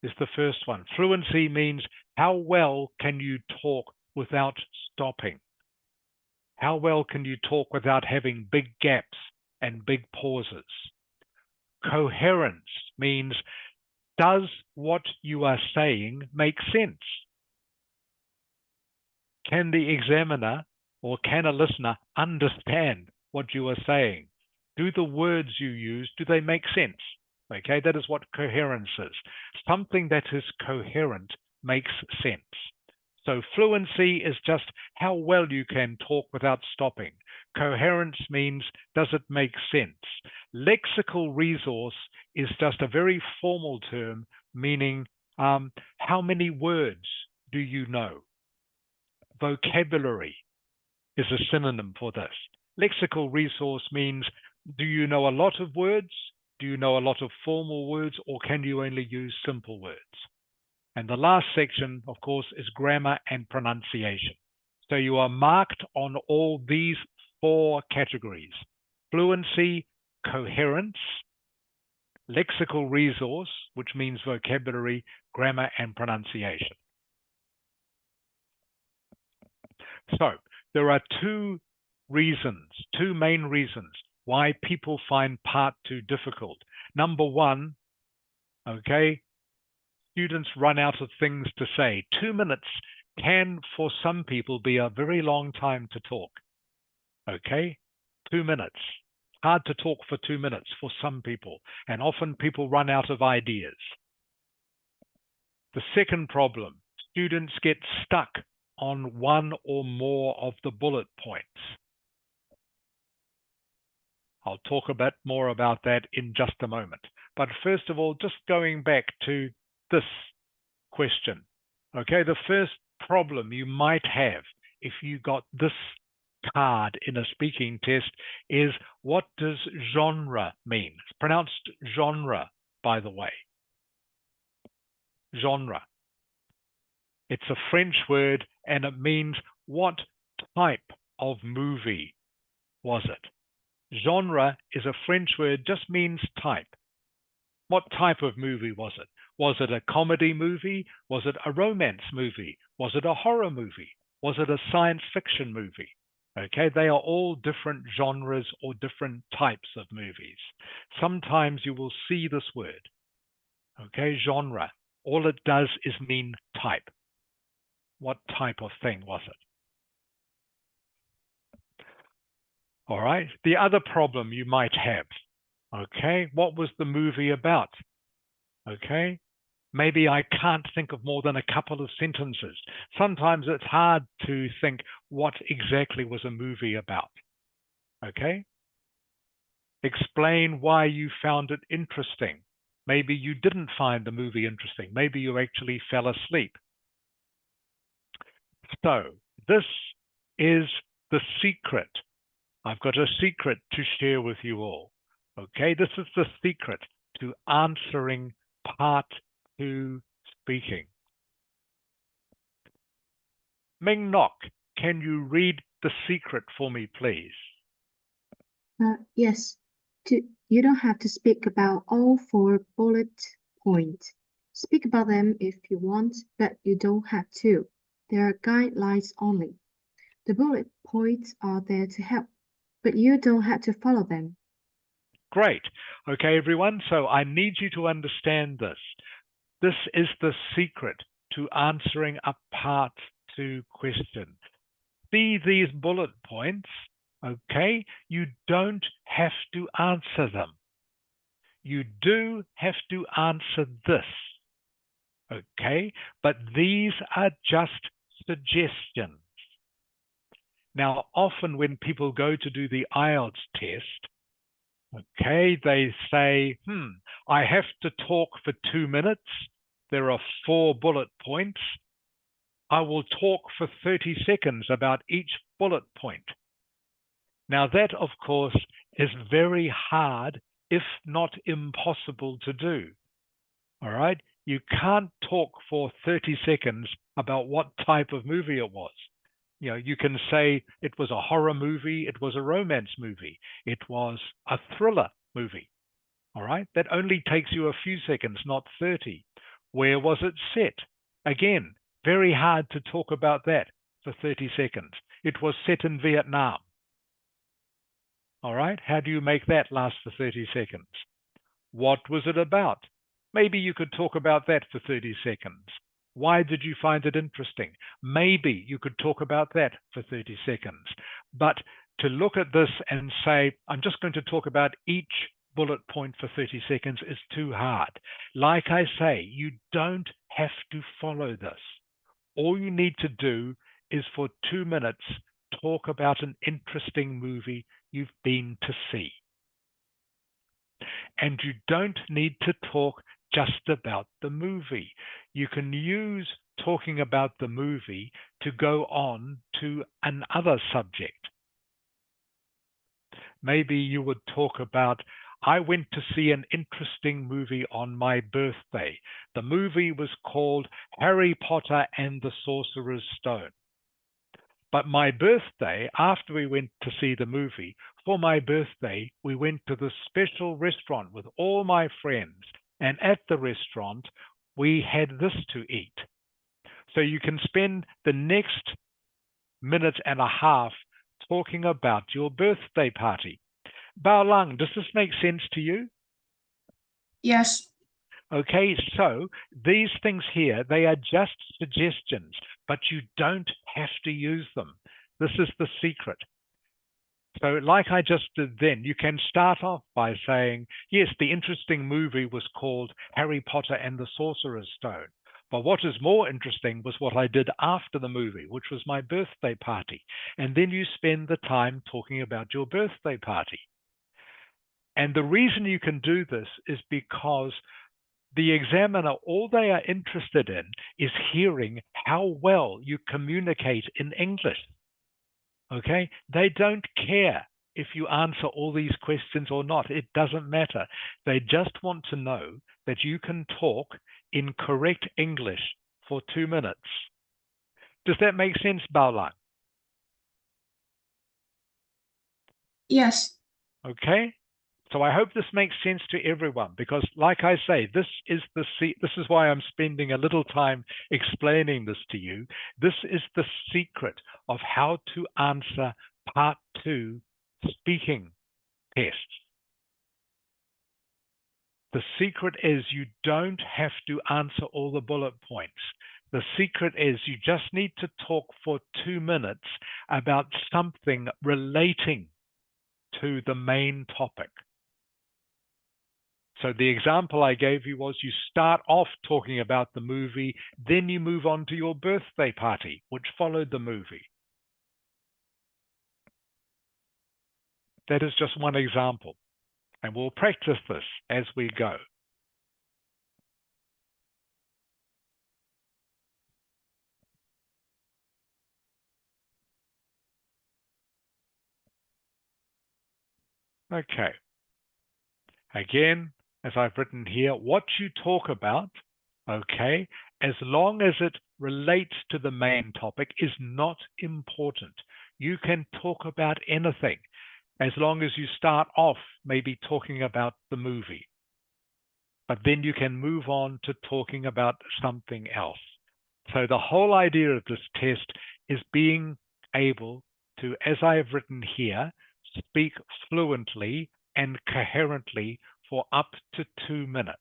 is the first one. Fluency means how well can you talk without stopping? How well can you talk without having big gaps and big pauses? Coherence means, does what you are saying make sense? Can the examiner or can a listener understand what you are saying? Do the words you use, do they make sense? Okay, that is what coherence is. Something that is coherent makes sense. So fluency is just how well you can talk without stopping. Coherence means, does it make sense? Lexical resource is just a very formal term, meaning how many words do you know? Vocabulary is a synonym for this. Lexical resource means, do you know a lot of words? Do you know a lot of formal words, or can you only use simple words? And the last section, of course, is grammar and pronunciation. So you are marked on all these 4 categories: fluency, coherence, lexical resource, which means vocabulary, grammar, and pronunciation. So there are two main reasons why people find part 2 difficult. Number 1, okay, students run out of things to say. 2 minutes can, for some people, be a very long time to talk. Okay, 2 minutes. Hard to talk for 2 minutes for some people, and often people run out of ideas. The second problem, students get stuck on one or more of the bullet points. I'll talk a bit more about that in just a moment. But first of all, just going back to this question. Okay, the first problem you might have if you got this card in a speaking test is, what does genre mean? It's pronounced genre, by the way. Genre. It's a French word, and it means what type of movie was it? Genre is a French word, just means type. What type of movie was it? Was it a comedy movie? Was it a romance movie? Was it a horror movie? Was it a science fiction movie? Okay, they are all different genres or different types of movies. Sometimes you will see this word. Okay, genre. All it does is mean type. What type of thing was it? All right, the other problem you might have. Okay, what was the movie about? Okay, maybe I can't think of more than a couple of sentences. Sometimes it's hard to think what exactly was a movie about. Okay, explain why you found it interesting. Maybe you didn't find the movie interesting. Maybe you actually fell asleep. So this is the secret. I've got a secret to share with you all. Okay, this is the secret to answering part 2 speaking. Ming Nok, can you read the secret for me, please? Yes. You don't have to speak about all 4 bullet points. Speak about them if you want, but you don't have to. They are guidelines only. The bullet points are there to help, but you don't have to follow them. Great. Okay, everyone. So I need you to understand this. This is the secret to answering a part 2 question. See these bullet points, okay? You don't have to answer them. You do have to answer this, okay? But these are just suggestions. Now, often when people go to do the Ielts test, okay, they say, I have to talk for 2 minutes. There are 4 bullet points. I will talk for 30 seconds about each bullet point. Now that, of course, is very hard, if not impossible to do. All right? You can't talk for 30 seconds about what type of movie it was. You know, you can say it was a horror movie, it was a romance movie, it was a thriller movie. All right? That only takes you a few seconds, not 30. Where was it set? Again, very hard to talk about that for 30 seconds. It was set in Vietnam. All right? How do you make that last for 30 seconds? What was it about? Maybe you could talk about that for 30 seconds. Why did you find it interesting? Maybe you could talk about that for 30 seconds. But to look at this and say, I'm just going to talk about each bullet point for 30 seconds is too hard. Like I say, you don't have to follow this. All you need to do is for 2 minutes talk about an interesting movie you've been to see. And you don't need to talk just about the movie. You can use talking about the movie to go on to another subject. Maybe you would talk about, I went to see an interesting movie on my birthday. The movie was called Harry Potter and the Sorcerer's Stone. But my birthday, after we went to see the movie, for my birthday, we went to this special restaurant with all my friends. And at the restaurant, we had this to eat. So you can spend the next minute and a half talking about your birthday party. Bao Lang, does this make sense to you? Yes. Okay, so these things here, they are just suggestions, but you don't have to use them. This is the secret. So like I just did then, you can start off by saying, yes, the interesting movie was called Harry Potter and the Sorcerer's Stone. But what is more interesting was what I did after the movie, which was my birthday party. And then you spend the time talking about your birthday party. And the reason you can do this is because the examiner, all they are interested in is hearing how well you communicate in English. Okay? They don't care if you answer all these questions or not. It doesn't matter. They just want to know that you can talk in correct English for 2 minutes. Does that make sense, Bao Lang? Yes. Okay? So I hope this makes sense to everyone, because like I say, this is why I'm spending a little time explaining this to you. This is the secret of how to answer part 2 speaking tests. The secret is you don't have to answer all the bullet points. The secret is you just need to talk for 2 minutes about something relating to the main topic. So the example I gave you was you start off talking about the movie, then you move on to your birthday party, which followed the movie. That is just one example, and we'll practice this as we go. Okay. Again, as I've written here, what you talk about, okay, as long as it relates to the main topic, is not important. You can talk about anything as long as you start off maybe talking about the movie. But then you can move on to talking about something else. So the whole idea of this test is being able to, as I have written here, speak fluently and coherently for up to 2 minutes.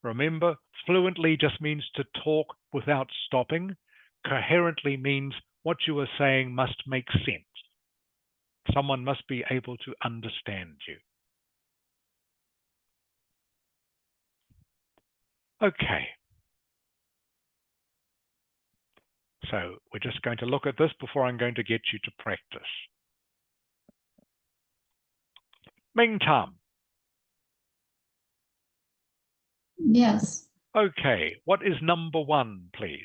Remember, fluently just means to talk without stopping. Coherently means what you are saying must make sense. Someone must be able to understand you. Okay. So we're just going to look at this before I'm going to get you to practice. Ming Tam. Yes. Okay, what is number 1, please?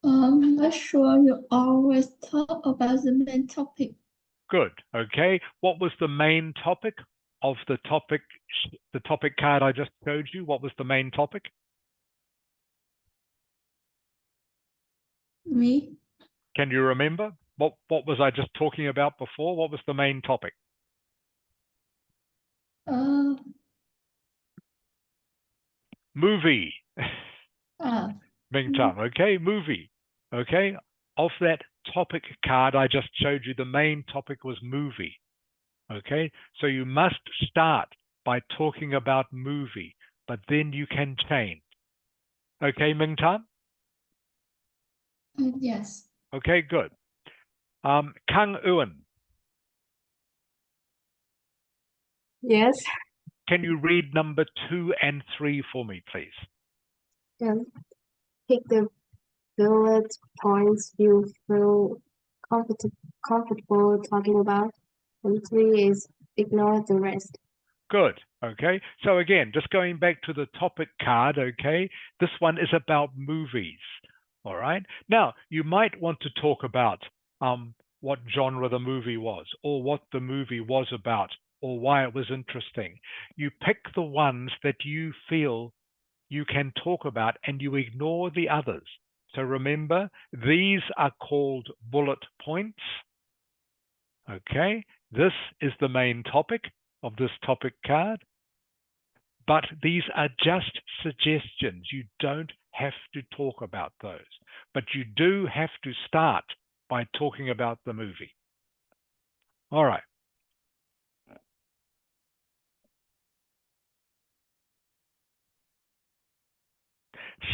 Not sure you always talk about the main topic. Good. Okay, what was the main topic of the topic card I just showed you? What was the main topic? Me? Can you remember? What was I just talking about before? What was the main topic? Movie. Ming Tam. Okay, movie. Okay, of that topic card I just showed you, the main topic was movie. Okay, so you must start by talking about movie, but then you can change. Okay, Ming Tan? Yes. Okay, good. Kang Ewan, Yes. can you read number 2 and 3 for me, please? And pick the bullet points you feel comfortable talking about. And 3 is ignore the rest. Good. Okay. So again, just going back to the topic card, okay, this one is about movies. All right. Now, you might want to talk about what genre the movie was, or what the movie was about, or why it was interesting. You pick the ones that you feel you can talk about and you ignore the others. So remember, these are called bullet points. Okay. This is the main topic of this topic card. But these are just suggestions. You don't have to talk about those. But you do have to start by talking about the movie. All right.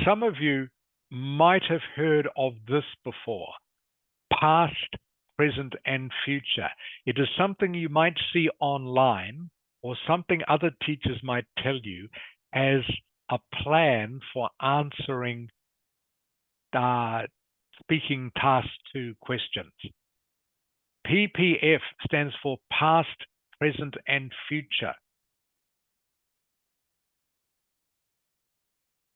Some of you might have heard of this before. Past, present, and future. It is something you might see online or something other teachers might tell you as a plan for answering speaking task 2 questions. PPF stands for past, present, and future.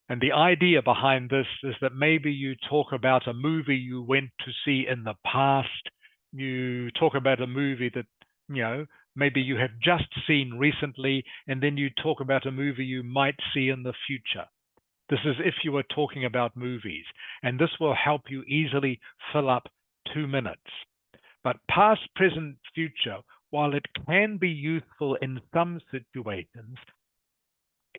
And the idea behind this is that maybe you talk about a movie you went to see in the past. You talk about a movie that, maybe you have just seen recently, and then you talk about a movie you might see in the future. This is if you were talking about movies, and this will help you easily fill up 2 minutes. But past, present, future, while it can be useful in some situations,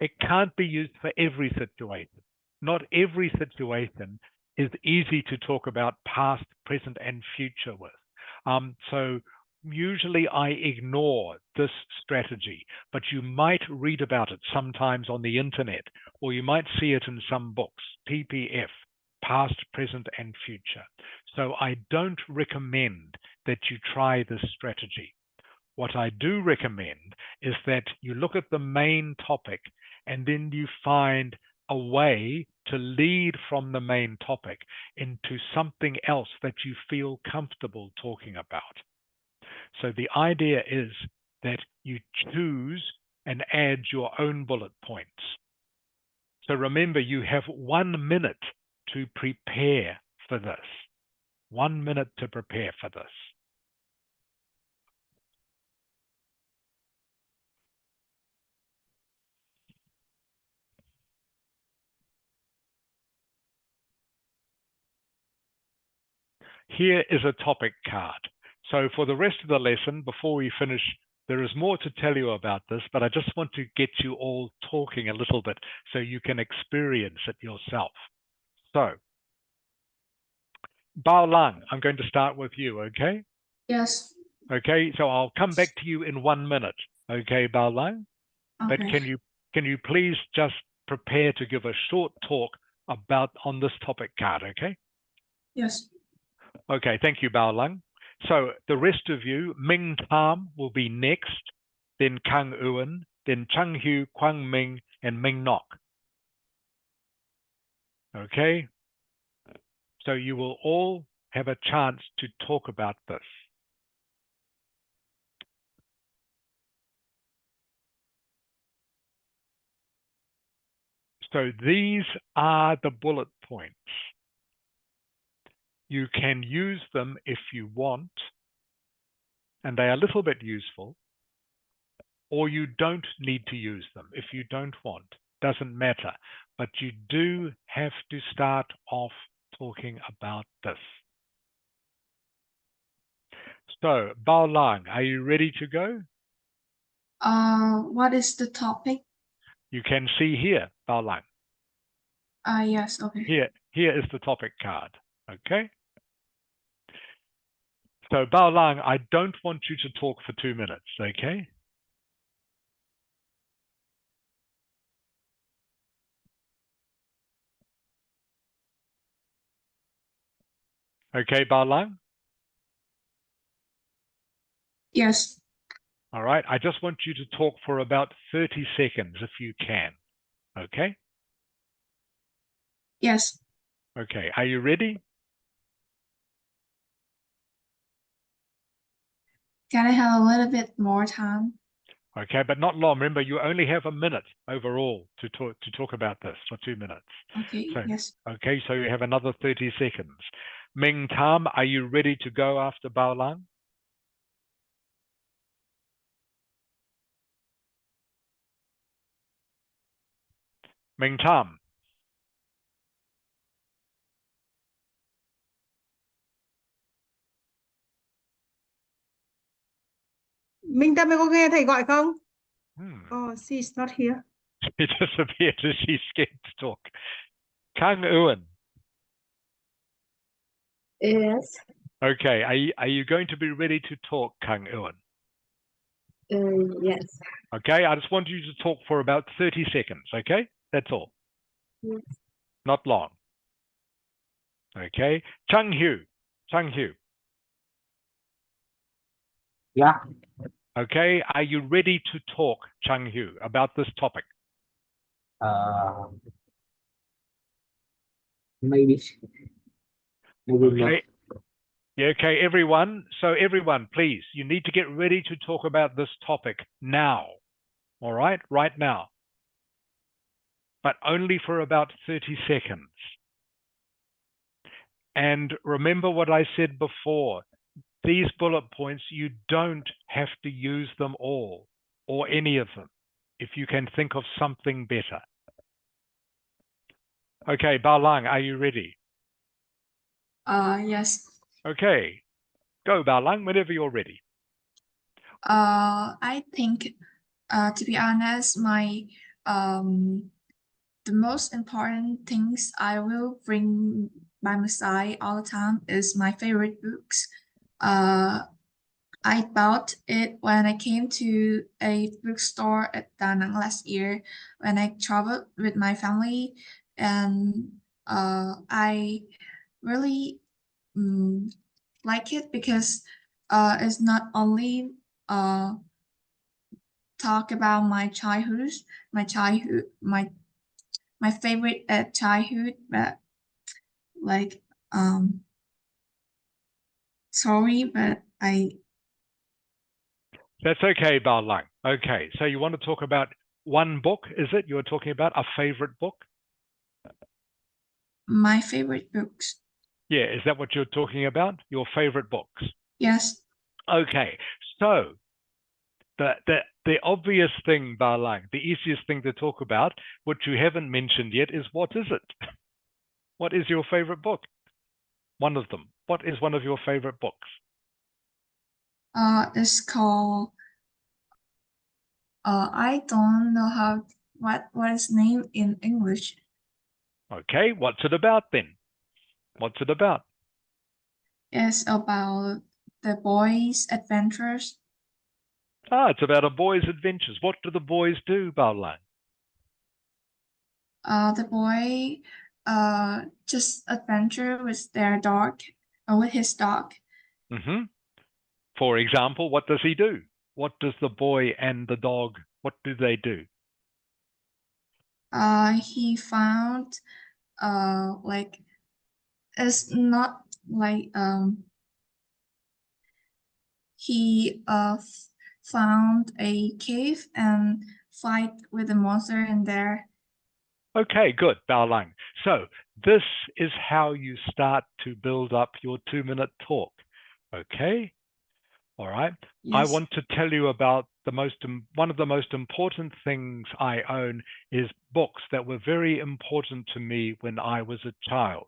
it can't be used for every situation. Not every situation is easy to talk about past, present, and future with. So usually I ignore this strategy, but you might read about it sometimes on the internet, or you might see it in some books, PPF, past, present, and future. So I don't recommend that you try this strategy. What I do recommend is that you look at the main topic and then you find a way to lead from the main topic into something else that you feel comfortable talking about. So the idea is that you choose and add your own bullet points. So remember, you have 1 minute to prepare for this. 1 minute to prepare for this. Here is a topic card. So for the rest of the lesson, before we finish, there is more to tell you about this, but I just want to get you all talking a little bit so you can experience it yourself. So, Bao Lang, I'm going to start with you, okay? Yes. Okay, so I'll come back to you in 1 minute, okay, Bao Lang? But Okay. can you please just prepare to give a short talk on this topic card, okay? Yes. Okay, thank you, Bao Lang. So the rest of you, Ming Tam will be next, then Kang Ewan, then Chung Hu, Kwang Ming, and Ming Nok. Okay? So you will all have a chance to talk about this. So these are the bullet points. You can use them if you want, and they are a little bit useful, or you don't need to use them if you don't want. Doesn't matter. But you do have to start off talking about this. So, Bao Lang, are you ready to go? What is the topic? You can see here, Bao Lang. Yes, okay. Here is the topic card. Okay? So, Bao Lang, I don't want you to talk for 2 minutes, okay? Okay, Bao Lang? Yes. All right, I just want you to talk for about 30 seconds if you can. Okay? Yes. Okay, are you ready? Can I have a little bit more time? Okay, but not long. Remember, you only have a minute overall to talk about this, or 2 minutes. Okay. So, Yes. okay, so you have another 30 seconds. Ming Tam, are you ready to go after Bao Lang? Ming Tam. Minh Tâm, em có nghe thầy gọi không? Hmm. Oh, she's not here. She disappeared as she's scared to talk. Kang Ewan. Yes. Okay, are you going to be ready to talk, Kang Ewan? Yes. Okay, I just want you to talk for about 30 seconds, okay? That's all. Yes. Not long. Okay, Chung Hu. Yeah. Okay, are you ready to talk, Chung Hu, about this topic? Maybe not. Okay. Yeah, okay, everyone. So everyone, please, you need to get ready to talk about this topic now. All right, right now. But only for about 30 seconds. And remember what I said before. These bullet points, you don't have to use them all or any of them if you can think of something better. Okay, Bao Lang, are you ready? Yes. Okay, go Bao Lang whenever you're ready. I think, to be honest, the most important things I will bring by my side all the time is my favorite books. I bought it when I came to a bookstore at Da Nang last year when I traveled with my family, and I really like it because it's not only talk about my childhood, my favorite childhood, but like sorry, but That's okay, Bao Lang. Okay, so you want to talk about one book, is it? You're talking about a favorite book? my favorite books. Yeah, is that what you're talking about? Your favorite books? Yes. Okay, so the obvious thing, Bao Lang, the easiest thing to talk about, which you haven't mentioned yet, is what is it? What is your favorite book? One of them. What is one of your favorite books? It's called. I don't know what is name in English. Okay, what's it about then? What's it about? It's about the boys' adventures. Ah, it's about a boy's adventures. What do the boys do, Bao Lang? The boy just adventure with their dog, with his dog. Mm-hmm. For example, what does he do? What does the boy and the dog, what do they do? He found like it's not like he found a cave and fight with a monster in there. Okay, good, Bao Lang. So this is how you start to build up your 2-minute talk. Okay, all right. Yes. I want to tell you about one of the most important things I own is books that were very important to me when I was a child.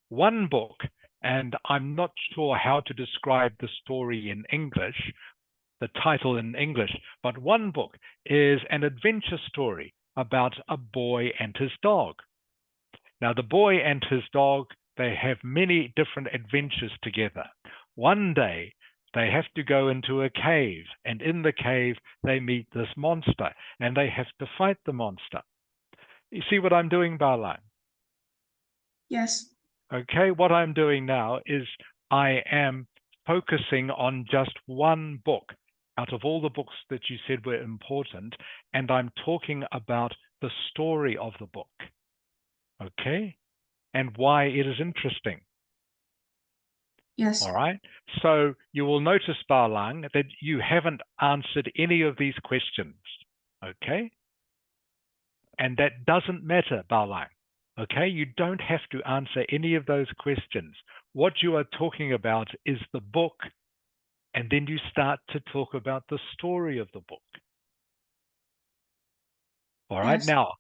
One book, and I'm not sure how to describe the story in English, the title in English, but one book is an adventure story about a boy and his dog. Now, the boy and his dog, they have many different adventures together. One day, they have to go into a cave, and in the cave, they meet this monster, and they have to fight the monster. You see what I'm doing, Bao Lang? Yes. Okay, what I'm doing now is I am focusing on just one book out of all the books that you said were important, and I'm talking about the story of the book, okay, and why it is interesting. Yes. All right. So you will notice, Barlang, that you haven't answered any of these questions. Okay. And that doesn't matter, Barlang. Okay. You don't have to answer any of those questions. What you are talking about is the book. And then you start to talk about the story of the book. All right. Yes. Now,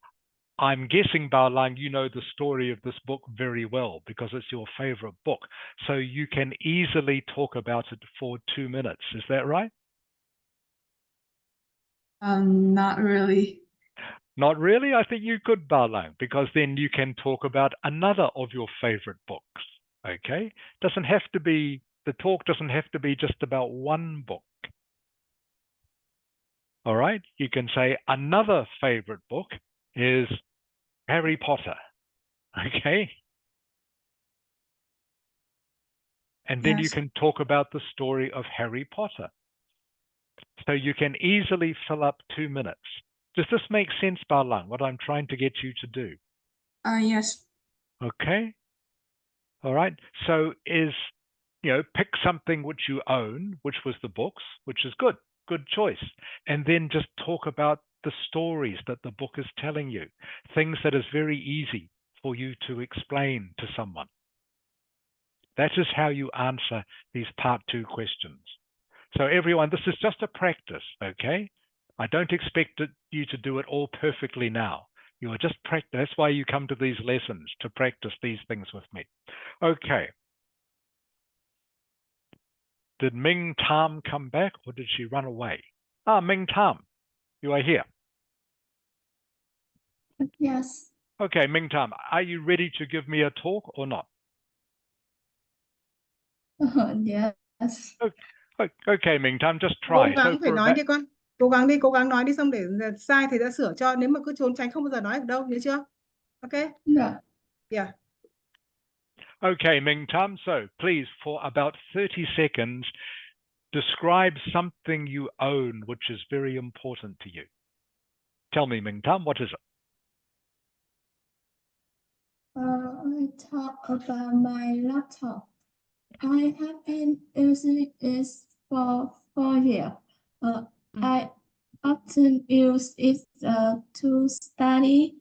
I'm guessing, Barlang, you know the story of this book very well because it's your favorite book. So you can easily talk about it for 2 minutes. Is that right? Not really. Not really. I think you could, Barlang, because then you can talk about another of your favorite books. Okay? Doesn't have to be, the talk doesn't have to be just about one book. All right? You can say another favorite book is Harry Potter. Okay? And then you Yes. can talk about the story of Harry Potter. So you can easily fill up 2 minutes. Does this make sense, Barlang, what I'm trying to get you to do? Yes. Okay. All right. So pick something which you own, which was the books, which is good. Good choice. And then just talk about the stories that the book is telling you, things that is very easy for you to explain to someone. That is how you answer these part 2 questions. So everyone, this is just a practice, okay? I don't expect you to do it all perfectly now. You are just practice. That's why you come to these lessons, to practice these things with me. Okay. Did Ming Tam come back or did she run away? Ah, Ming Tam, you are here. Yes. Okay, Ming Tam, are you ready to give me a talk or not? Yes. Okay, Ming Tam, just Cố try. gắng So phải for nói about, đi con. Cố gắng nói đi xong để sai thì đã sửa cho. Nếu mà cứ trốn tránh không bao giờ nói được đâu, nhớ chưa? Ok? Yeah. Yeah. okay, Ming Tam, so please, for about 30 seconds, describe something you own which is very important to you. Tell me, Ming Tam, what is it? I talk about my laptop. I have been using it for 4 years. I often use it to study,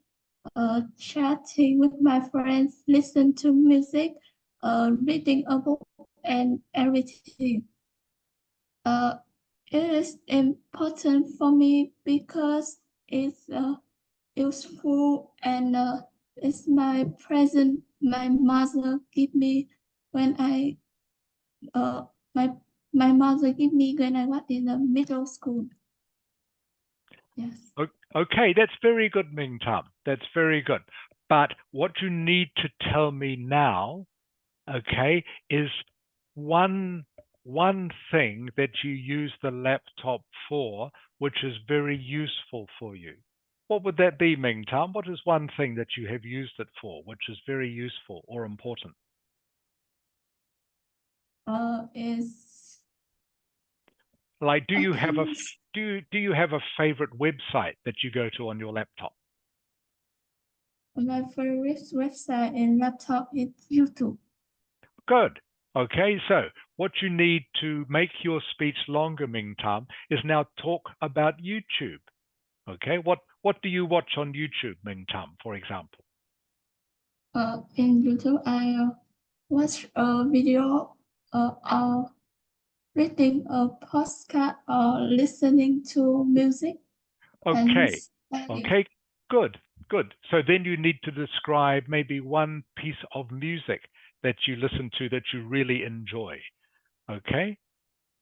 chatting with my friends, listen to music, reading a book, and everything. It is important for me because it's useful and it's my present my mother give me when I my mother give me when I was in the middle school. Yes. Okay, that's very good, Ming Tam. That's very good. But what you need to tell me now, okay, is one thing that you use the laptop for, which is very useful for you. What would that be, Ming Tam? What is one thing that you have used it for, which is very useful or important? Is Like, do you have a okay. do you have a favorite website that you go to on your laptop? My favorite website and laptop is YouTube. Good. Okay, so what you need to make your speech longer, Ming Tam, is now talk about YouTube. Okay, what do you watch on YouTube, Ming Tam, for example? In YouTube, I watch a video or reading a postcard or listening to music and Okay, study. okay, good, good. So then you need to describe maybe one piece of music that you listen to that you really enjoy. Okay,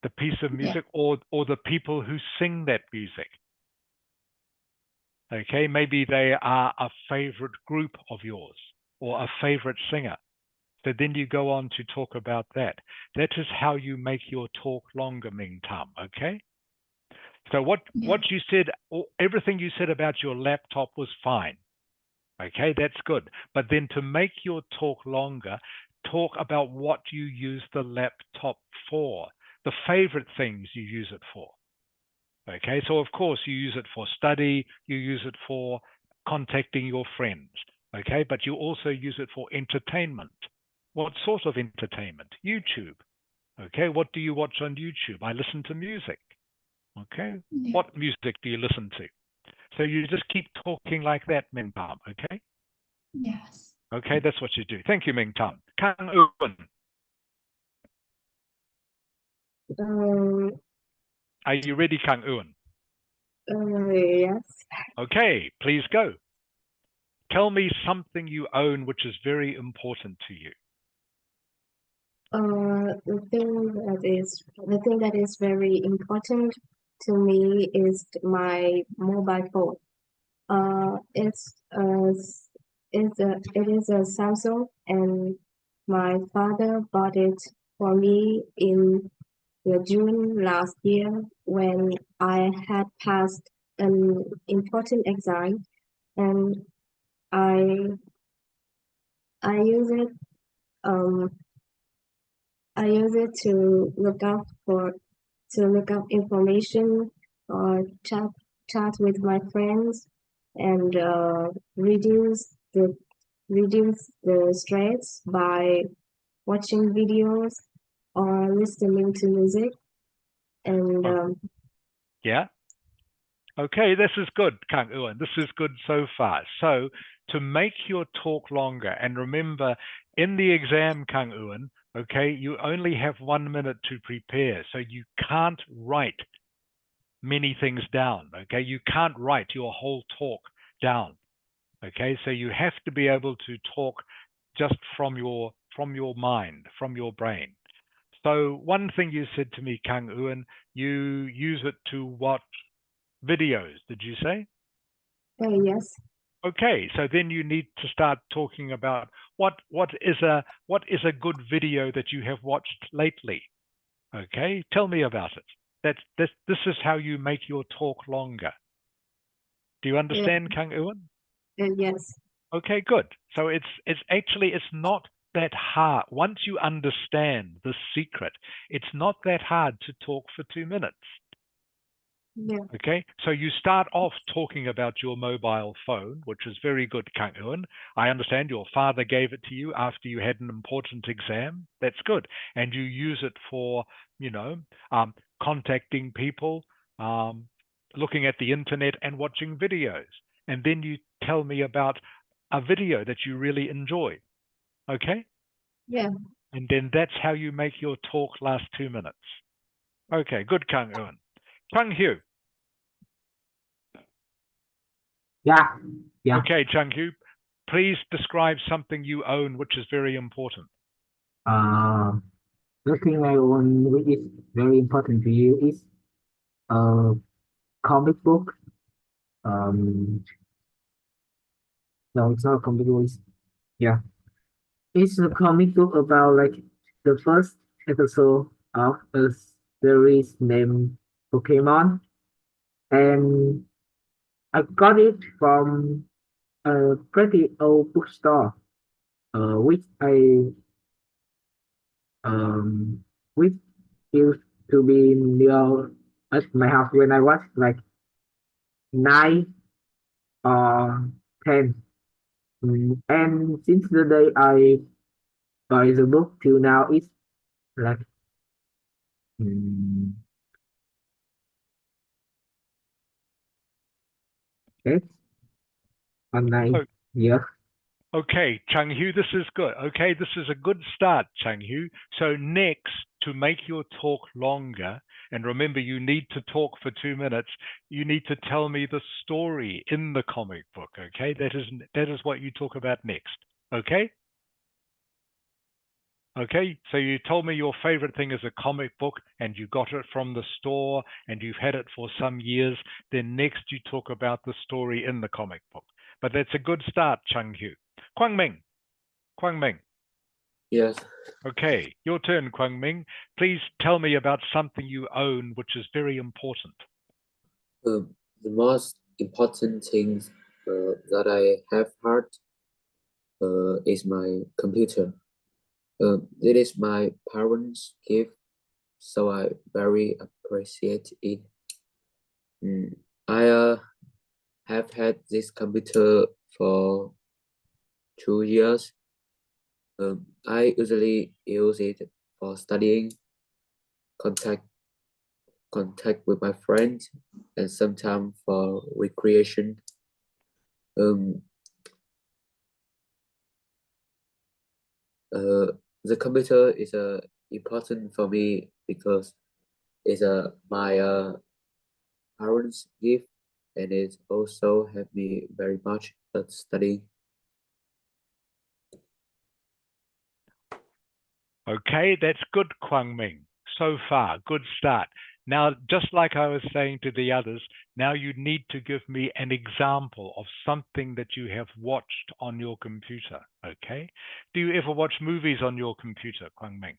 the piece of music or the people who sing that music. Okay, maybe they are a favorite group of yours or a favorite singer. So then you go on to talk about that. That is how you make your talk longer, Ming Tam, okay? So what you said, everything you said about your laptop was fine. Okay, that's good. But then to make your talk longer, talk about what you use the laptop for, the favorite things you use it for. Okay, so of course you use it for study, you use it for contacting your friends. Okay, but you also use it for entertainment. What sort of entertainment? YouTube. Okay, what do you watch on YouTube? I listen to music. Okay, Yeah. what music do you listen to? So you just keep talking like that, Ming Tam. Okay. Yes. Okay, that's what you do. Thank you, Ming Tam. Kang Eun, Um, are you ready, Kang Eun? yes. Okay, please go. Tell me something you own which is very important to you. The thing that is very important to me is my mobile phone. It is a Samsung, and my father bought it for me in June last year when I had passed an important exam, and I I use it um I use it to look up information or chat with my friends and reduce the stress by watching videos or listening to music. And Oh. Yeah. Okay, this is good, Kang Eun. This is good so far. So to make your talk longer, and remember, in the exam, Kang Eun, okay, you only have 1 minute to prepare, so you can't write many things down. Okay, you can't write your whole talk down. Okay, so you have to be able to talk just from your mind, from your brain. So one thing you said to me, Kang Eun, you use it to watch videos, did you say? yes. Okay, so then you need to start talking about what is a good video that you have watched lately. Okay, tell me about it. This is how you make your talk longer. Do you understand, Kang Eun? Yes. Okay, good. So it's actually it's not that hard. Once you understand the secret, it's not that hard to talk for 2 minutes. Yeah. Okay, so you start off talking about your mobile phone, which is very good, Kang Eun. I understand your father gave it to you after you had an important exam. That's good. And you use it for, contacting people, looking at the internet and watching videos. And then you tell me about a video that you really enjoy. Okay? Yeah. And then that's how you make your talk last 2 minutes. Okay, good, Kang Eun. Kang Hyu. Yeah. Yeah. Okay, Chung Hu, please describe something you own which is very important. The thing I own which is very important to you is a comic book. No, it's not a comic book. Yeah, it's a comic book about like the first episode of a series named Pokemon, and I got it from a pretty old bookstore, which I um which used to be near at my house when I was like 9 or 10. And since the day I buy the book till now, it's like mm, it's on 9 years. Okay, Chung Hu, this is good. Okay, this is a good start, Chung Hu. So next, to make your talk longer, and remember you need to talk for 2 minutes, you need to tell me the story in the comic book, okay? That is what you talk about next, okay? Okay, so you told me your favorite thing is a comic book and you got it from the store and you've had it for some years. Then next you talk about the story in the comic book. But that's a good start, Chung Hu. Kwang Ming. Kwang Ming. Yes. Okay, your turn, Kwang Ming. Please tell me about something you own which is very important. The most important thing that I have had is my computer. It is my parents' gift, so I very appreciate it. I have had this computer for 2 years. I usually use it for studying, contact with my friends, and sometimes for recreation. The computer is important for me because it's my parents' gift, and it also helped me very much at studying. Okay, that's good, Kwang Ming. So far, good start. Now, just like I was saying to the others, now you need to give me an example of something that you have watched on your computer, okay? Do you ever watch movies on your computer, Kwang Ming?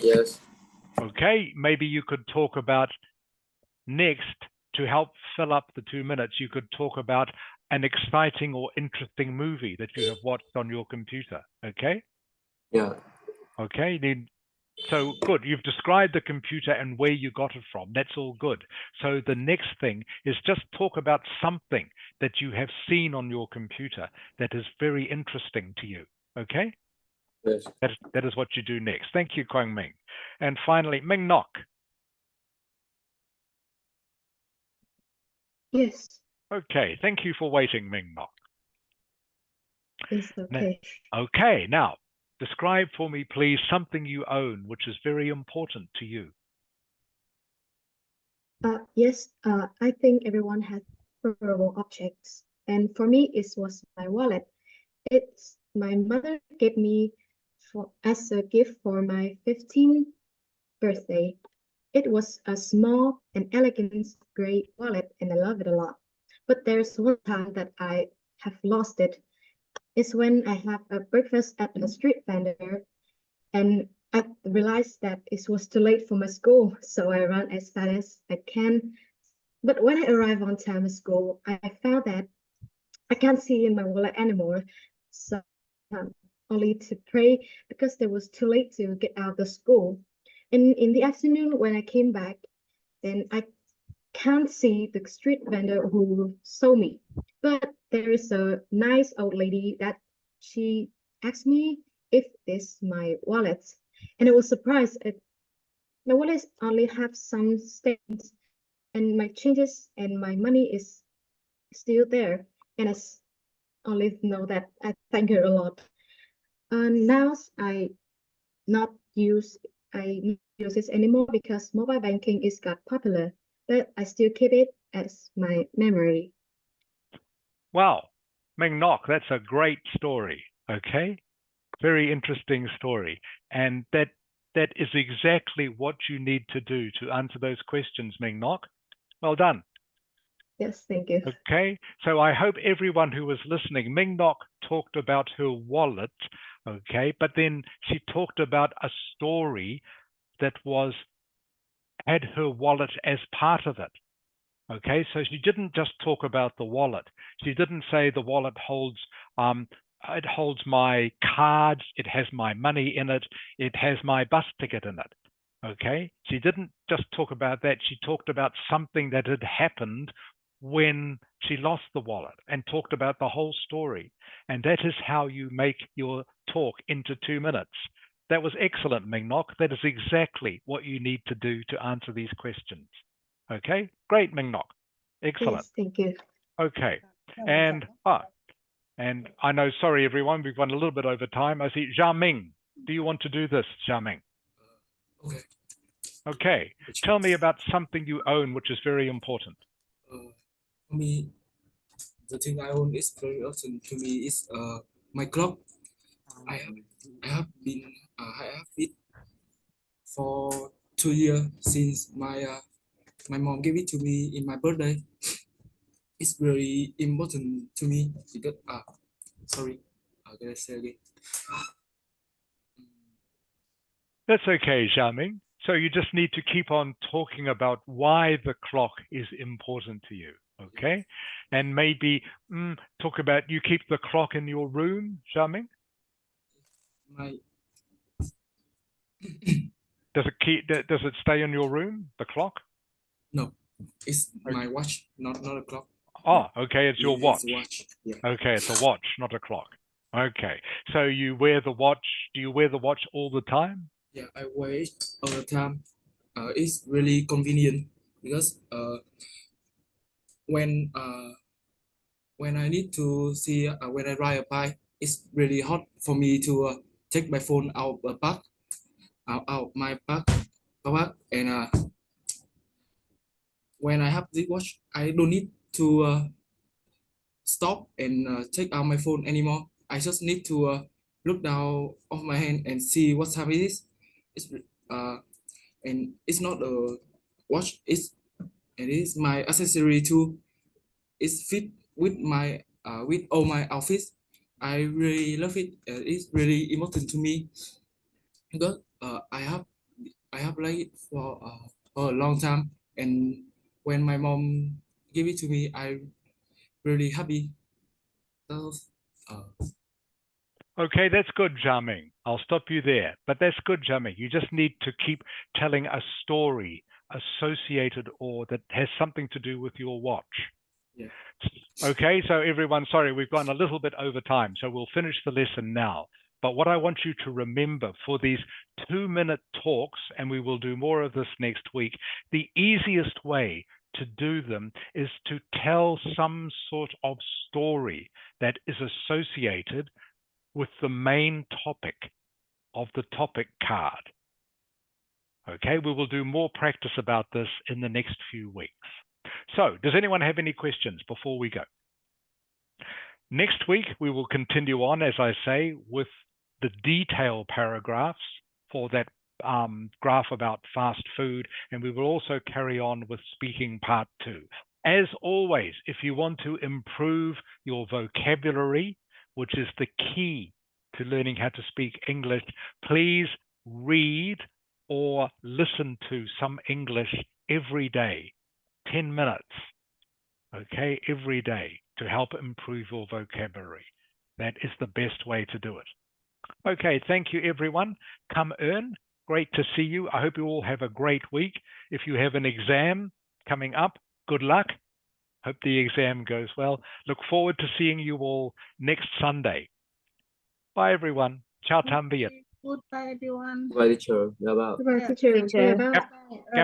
Yes. Okay, maybe you could talk about next, to help fill up the 2 minutes, you could talk about an exciting or interesting movie that you have watched on your computer, okay? Yeah. Okay, then, so good. You've described the computer and where you got it from. That's all good. So the next thing is just talk about something that you have seen on your computer that is very interesting to you, okay? Yes. That is what you do next. Thank you, Kwang Ming. And finally, Ming Nok. Yes, Okay, thank you for waiting, Ming Nok. it's okay. Okay, now, describe for me, please, something you own which is very important to you. Yes, I think everyone has preferable objects, and for me, it was my wallet. It's my mother gave me as a gift for my 15th birthday. It was a small and elegant gray wallet, and I love it a lot. But there's one time that I have lost it. It's when I have a breakfast at a street vendor, and I realized that it was too late for my school, so I ran as fast as I can. But when I arrived on time at school, I found that I can't see in my wallet anymore. So only to pray because it was too late to get out of school. And in the afternoon, when I came back, then I can't see the street vendor who saw me. But there is a nice old lady that she asked me if this my wallet. And I was surprised. My wallet only have some stains and my changes and my money is still there. And I only know that I thank her a lot. Now I use it anymore because mobile banking is got popular, but I still keep it as my memory. Wow, Ming Nok, that's a great story, okay? Very interesting story. And that is exactly what you need to do to answer those questions, Ming Nok. Well done. Yes, thank you. Okay, so I hope everyone who was listening, Ming Nok talked about her wallet, okay, but then she talked about a story that had her wallet as part of it. Okay, so she didn't just talk about the wallet. She didn't say the wallet holds my cards, it has my money in it, it has my bus ticket in it. Okay, she didn't just talk about that. She talked about something that had happened when she lost the wallet and talked about the whole story. And that is how you make your talk into 2 minutes. That was excellent, Ming Nok. That is exactly what you need to do to answer these questions. Okay, great, Ming Nok. Excellent. Yes, thank you. Okay, and I know, sorry everyone, we've gone a little bit over time. I see Zhao Ming. Do you want to do this, Zhao Ming? Okay. Okay, tell me about something you own which is very important. For me, the thing I own is very important to me is my clock. I have it for 2 years since my mom gave it to me in my birthday. It's very important to me because sorry, I'm gonna say again. That's okay, Zhao Ming. So you just need to keep on talking about why the clock is important to you. Okay. And maybe talk about you keep the clock in your room, Xiaoming? My Does it stay in your room, the clock? no, it's Okay. my watch, not a clock. Oh, okay, it's your watch. It's watch. Yeah. Okay, it's a watch, not a clock. Okay. So you wear the watch, do you wear the watch all the time? Yeah, I wear it all the time. It's really convenient because when I need to see when I ride a bike, it's really hard for me to take my phone out of my back, and when I have this watch, I don't need to stop and take out my phone anymore. I just need to look down off my hand and see what time it is. It's and it's not a watch. It is my accessory too. It's fit with my with all my outfits. I really love it. It's really important to me because I have liked it for a long time, and when my mom gave it to me, I really happy. So, Okay, that's good, Xiaoming. I'll stop you there. But that's good, Xiaoming. You just need to keep telling a story associated or that has something to do with your watch. yeah. Okay, so everyone, sorry, we've gone a little bit over time, so we'll finish the lesson now. But what I want you to remember for these 2-minute talks, and we will do more of this next week, the easiest way to do them is to tell some sort of story that is associated with the main topic of the topic card. Okay, we will do more practice about this in the next few weeks. So, does anyone have any questions before we go? Next week, we will continue on, as I say, with the detail paragraphs for that graph about fast food, and we will also carry on with speaking part 2. As always, if you want to improve your vocabulary, which is the key to learning how to speak English, please read or listen to some English every day, 10 minutes, okay, every day to help improve your vocabulary. That is the best way to do it. Okay, thank you, everyone. Come earn. Great to see you. I hope you all have a great week. If you have an exam coming up, good luck. Hope the exam goes well. Look forward to seeing you all next Sunday. Bye, everyone. Ciao, tạm biệt. Goodbye, everyone. Goodbye, teacher. Bye bye. Goodbye, teacher. Teacher. Bye bye. Yep.